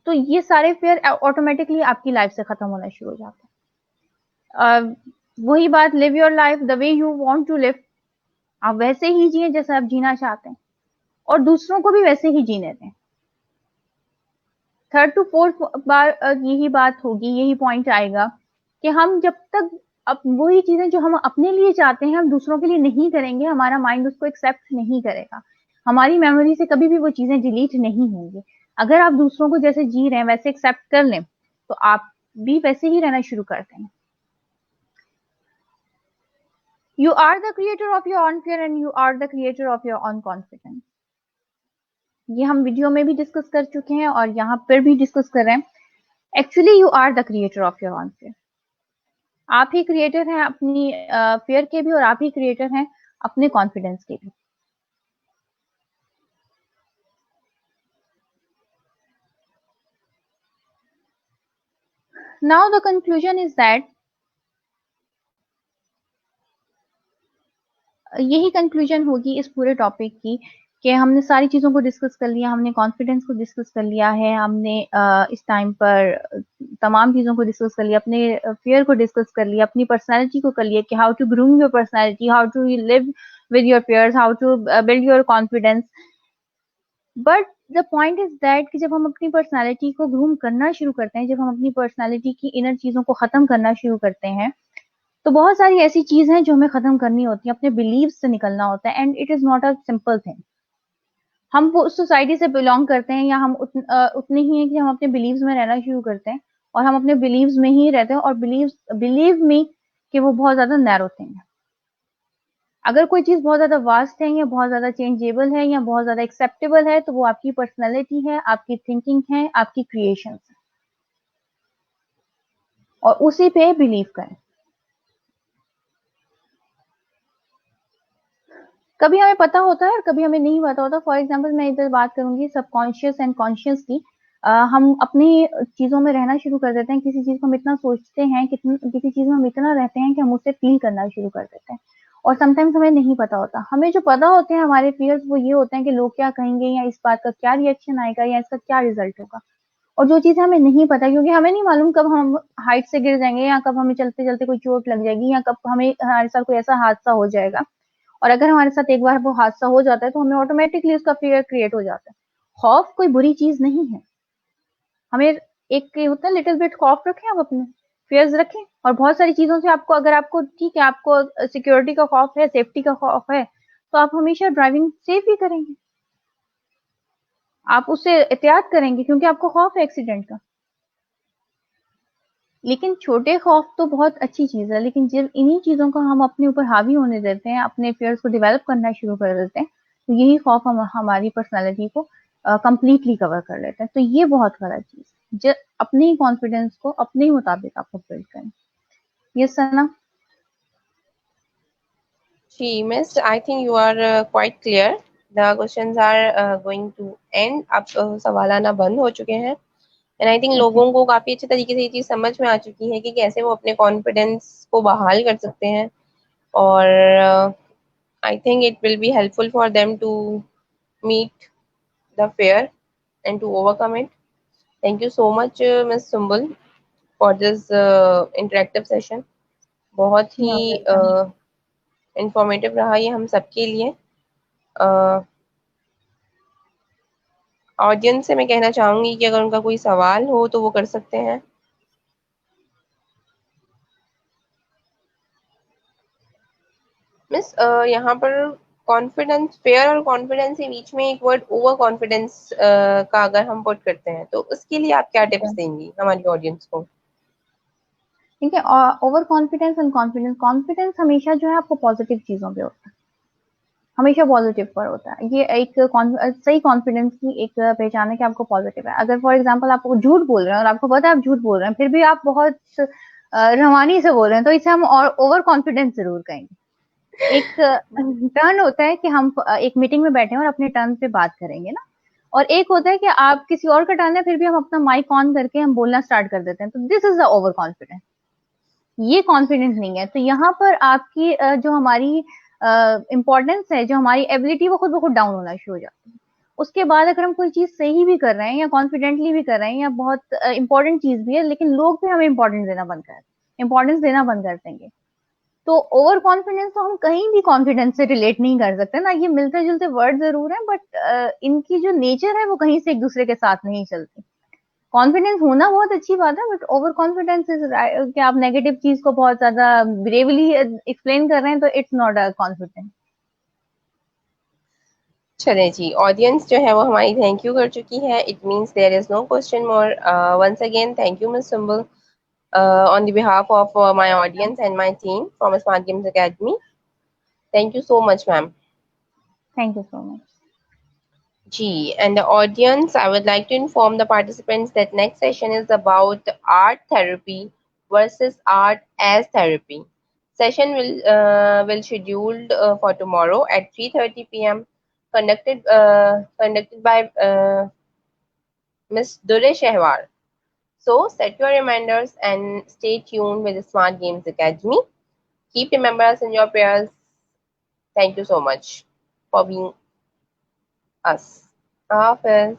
तो ये सारे फेयर ऑटोमेटिकली आपकी लाइफ से खत्म होना शुरू हो जाते हैं। वही बात, live your life the way you want to live. आप वैसे ही जिए जैसे आप जीना चाहते हैं, और दूसरों को भी वैसे ही जीने दें। थर्ड टू फोर्थ बार यही बात होगी, यही पॉइंट आएगा कि हम जब तक अब वही चीजें जो हम अपने लिए चाहते हैं हम दूसरों के लिए नहीं करेंगे, हमारा माइंड उसको एक्सेप्ट नहीं करेगा, हमारी मेमोरी से कभी भी वो चीजें डिलीट नहीं होंगी। अगर आप दूसरों को जैसे जी रहे हैं वैसे एक्सेप्ट कर लें, तो आप भी वैसे ही रहना शुरू कर देंगे। You are the creator of your own fear and you are the creator of your own confidence. ये हम वीडियो में भी डिस्कस कर चुके हैं और यहाँ पर भी डिस्कस कर रहे हैं। Actually you are the creator of your own fear. आप ही क्रिएटर हैं अपनी फेयर के भी, और आप ही क्रिएटर हैं अपने कॉन्फिडेंस के भी। Now the conclusion is that, यही कंक्लूजन होगी इस पूरे टॉपिक की कि हमने सारी चीजों को डिस्कस कर लिया, हमने कॉन्फिडेंस को डिस्कस कर लिया है, हमने इस टाइम पर तमाम चीजों को डिस्कस कर लिया, अपने फियर को डिस्कस कर लिया, अपनी पर्सनालिटी को कर लिया कि how to groom your personality, how to live with your fears, how to build your confidence. But the point is that कि जब हम अपनी पर्सनालिटी को ग्रूम करना शुरू करते हैं, जब हम अपनी पर्सनालिटी की इनर चीजों को खत्म करना शुरू करते हैं, तो बहुत सारी ऐसी चीज हैं जो हमें खत्म करनी होती है, अपने बिलीव्स से निकलना होता है। And it is not a simple thing. हम वो उस सोसाइटी से बिलोंग करते हैं या हम उतने ही हैं कि हम अपने बिलीव्स में रहना शुरू करते हैं, और हम अपने बिलीव्स में ही रहते हैं, और बिलीव मी कि वो बहुत ज्यादा नैरो थिंग है। अगर कोई चीज बहुत ज्यादा वास्ट है या बहुत ज्यादा चेंजेबल है या बहुत ज्यादा एक्सेप्टेबल है, तो वो आपकी पर्सनैलिटी है, आपकी थिंकिंग है, आपकी क्रिएशन है, और उसी पे बिलीव करें। कभी हमें पता होता है और कभी हमें नहीं पता होता। फॉर एग्जाम्पल मैं इधर बात करूंगी सबकॉन्शियस एंड कॉन्शियस की। हम अपनी चीजों में रहना शुरू कर देते हैं, किसी चीज को हम इतना सोचते हैं, किसी चीज में हम इतना रहते हैं कि हम उसे फील करना शुरू कर देते हैं, और समटाइम्स हमें नहीं पता होता। हमें जो पता होते हैं हमारे फियर्स, वो ये होते हैं कि लोग क्या कहेंगे, या इस बात का क्या रिएक्शन आएगा, या इसका क्या रिजल्ट होगा। और जो चीजें हमें नहीं पता, क्योंकि हमें नहीं मालूम कब हम हाइट से गिर जाएंगे, या कब हमें चलते चलते कोई चोट लग जाएगी, या कब हमारे साथ कोई ऐसा हादसा हो जाएगा। और अगर हमारे साथ एक बार वो हादसा हो जाता है, तो हमें ऑटोमेटिकली उसका फियर क्रिएट हो जाता है। खौफ कोई बुरी चीज नहीं है। हमें एक होता है लिटिल बिट खौफ रखें, आप अपने फियर्स रखें, और बहुत सारी चीजों से आपको, अगर आपको ठीक है, आपको सिक्योरिटी का खौफ है, सेफ्टी का खौफ है, तो आप हमेशा ड्राइविंग सेफ ही करेंगे, आप उससे एहतियात करेंगे, क्योंकि आपको खौफ है एक्सीडेंट का। लेकिन छोटे खौफ तो बहुत अच्छी चीज है, लेकिन जब इन्हीं चीजों को हम अपने ऊपर हावी होने देते हैं, अपने फियर्स को डेवलप करना शुरू कर देते हैं, तो यही खौफ हमारी पर्सनालिटी को कंप्लीटली कवर कर लेते हैं। तो ये बहुत गलत चीज है। अपने ही कॉन्फिडेंस को अपने ही मुताबिक आपको बिल्ड करें। ये सना। जी miss, I think you are quite clear. The questions are going to end. अब सवाल आना बंद हो चुके हैं, एंड आई थिंक ओके। लोगों को काफी अच्छे तरीके से ये चीज समझ में आ चुकी है कि कैसे वो अपने कॉन्फिडेंस को बहाल कर सकते हैं, और I think it will be helpful for them to meet the fear and to overcome it. Thank you so much miss Sumbul for this interactive session. बहुत यू ही आर वेलकम। इंफॉर्मेटिव रहा ये हम सबके लिए। ऑडियंस से मैं कहना चाहूंगी कि अगर उनका कोई सवाल हो तो वो कर सकते हैं। मिस, यहाँ पर कॉन्फिडेंस, फेयर और कॉन्फिडेंस के बीच में एक वर्ड ओवर कॉन्फिडेंस का अगर हम पुट करते हैं, तो उसके लिए आप क्या टिप्स देंगी हमारी ऑडियंस को? ठीक है। Over confidence and confidence, confidence हमेशा जो है आपको पॉजिटिव चीजों पे होता है, हमेशा पॉजिटिव पर होता है। ये एक सही कॉन्फिडेंस की एक पहचान है कि आपको पॉजिटिव है। अगर फॉर एग्जांपल आप झूठ बोल रहे हैं और आपको पता है आप झूठ बोल रहे हैं, फिर भी आप बहुत रवानी से बोल रहे हैं तो इसे हम और ओवर कॉन्फिडेंस जरूर कहेंगे। एक टर्न होता है कि हम एक मीटिंग में बैठे हैं और अपने टर्न पे बात करेंगे ना, और एक होता है कि आप किसी और का टर्न है फिर भी हम अपना माइक ऑन करके हम बोलना स्टार्ट कर देते हैं, तो this is the over confidence. ये कॉन्फिडेंस नहीं है। तो यहाँ पर आपकी जो हमारी इंपॉर्टेंस है, जो हमारी एबिलिटी, वो खुद ब खुद डाउन होना शुरू हो जाती है। उसके बाद अगर हम कोई चीज सही भी कर रहे हैं या कॉन्फिडेंटली भी कर रहे हैं या बहुत इंपॉर्टेंट चीज भी है, लेकिन लोग भी हमें इंपॉर्टेंस देना बंद कर देंगे, तो ओवर कॉन्फिडेंस तो हम कहीं भी कॉन्फिडेंस से रिलेट नहीं कर सकते ना। ये मिलते जुलते वर्ड जरूर है, बट इनकी जो नेचर है वो कहीं से एक दूसरे के साथ नहीं चलती। कॉन्फिडेंस होना बहुत अच्छी बात है, बट ओवर कॉन्फिडेंस इज कि आप नेगेटिव चीज को बहुत ज्यादा ब्रेवली एक्सप्लेन कर रहे हैं, तो इट्स नॉट अ कॉन्फिडेंस। चले जी, ऑडियंस जो है वो हमारी थैंक यू कर चुकी है। It means there is no question more. Once again thank you miss symbol on the behalf of my audience and my team from Smart Games Academy. Thank you so much, ma'am. Thank you so much. G and the audience, I would like to inform the participants that next session is about art therapy versus art as therapy. Session will scheduled for tomorrow at 3:30 p.m. Conducted by Miss Dure Shehwar. So set your reminders and stay tuned with the Smart Games Academy. Keep remember us in your prayers. Thank you so much for being us. Hafiz.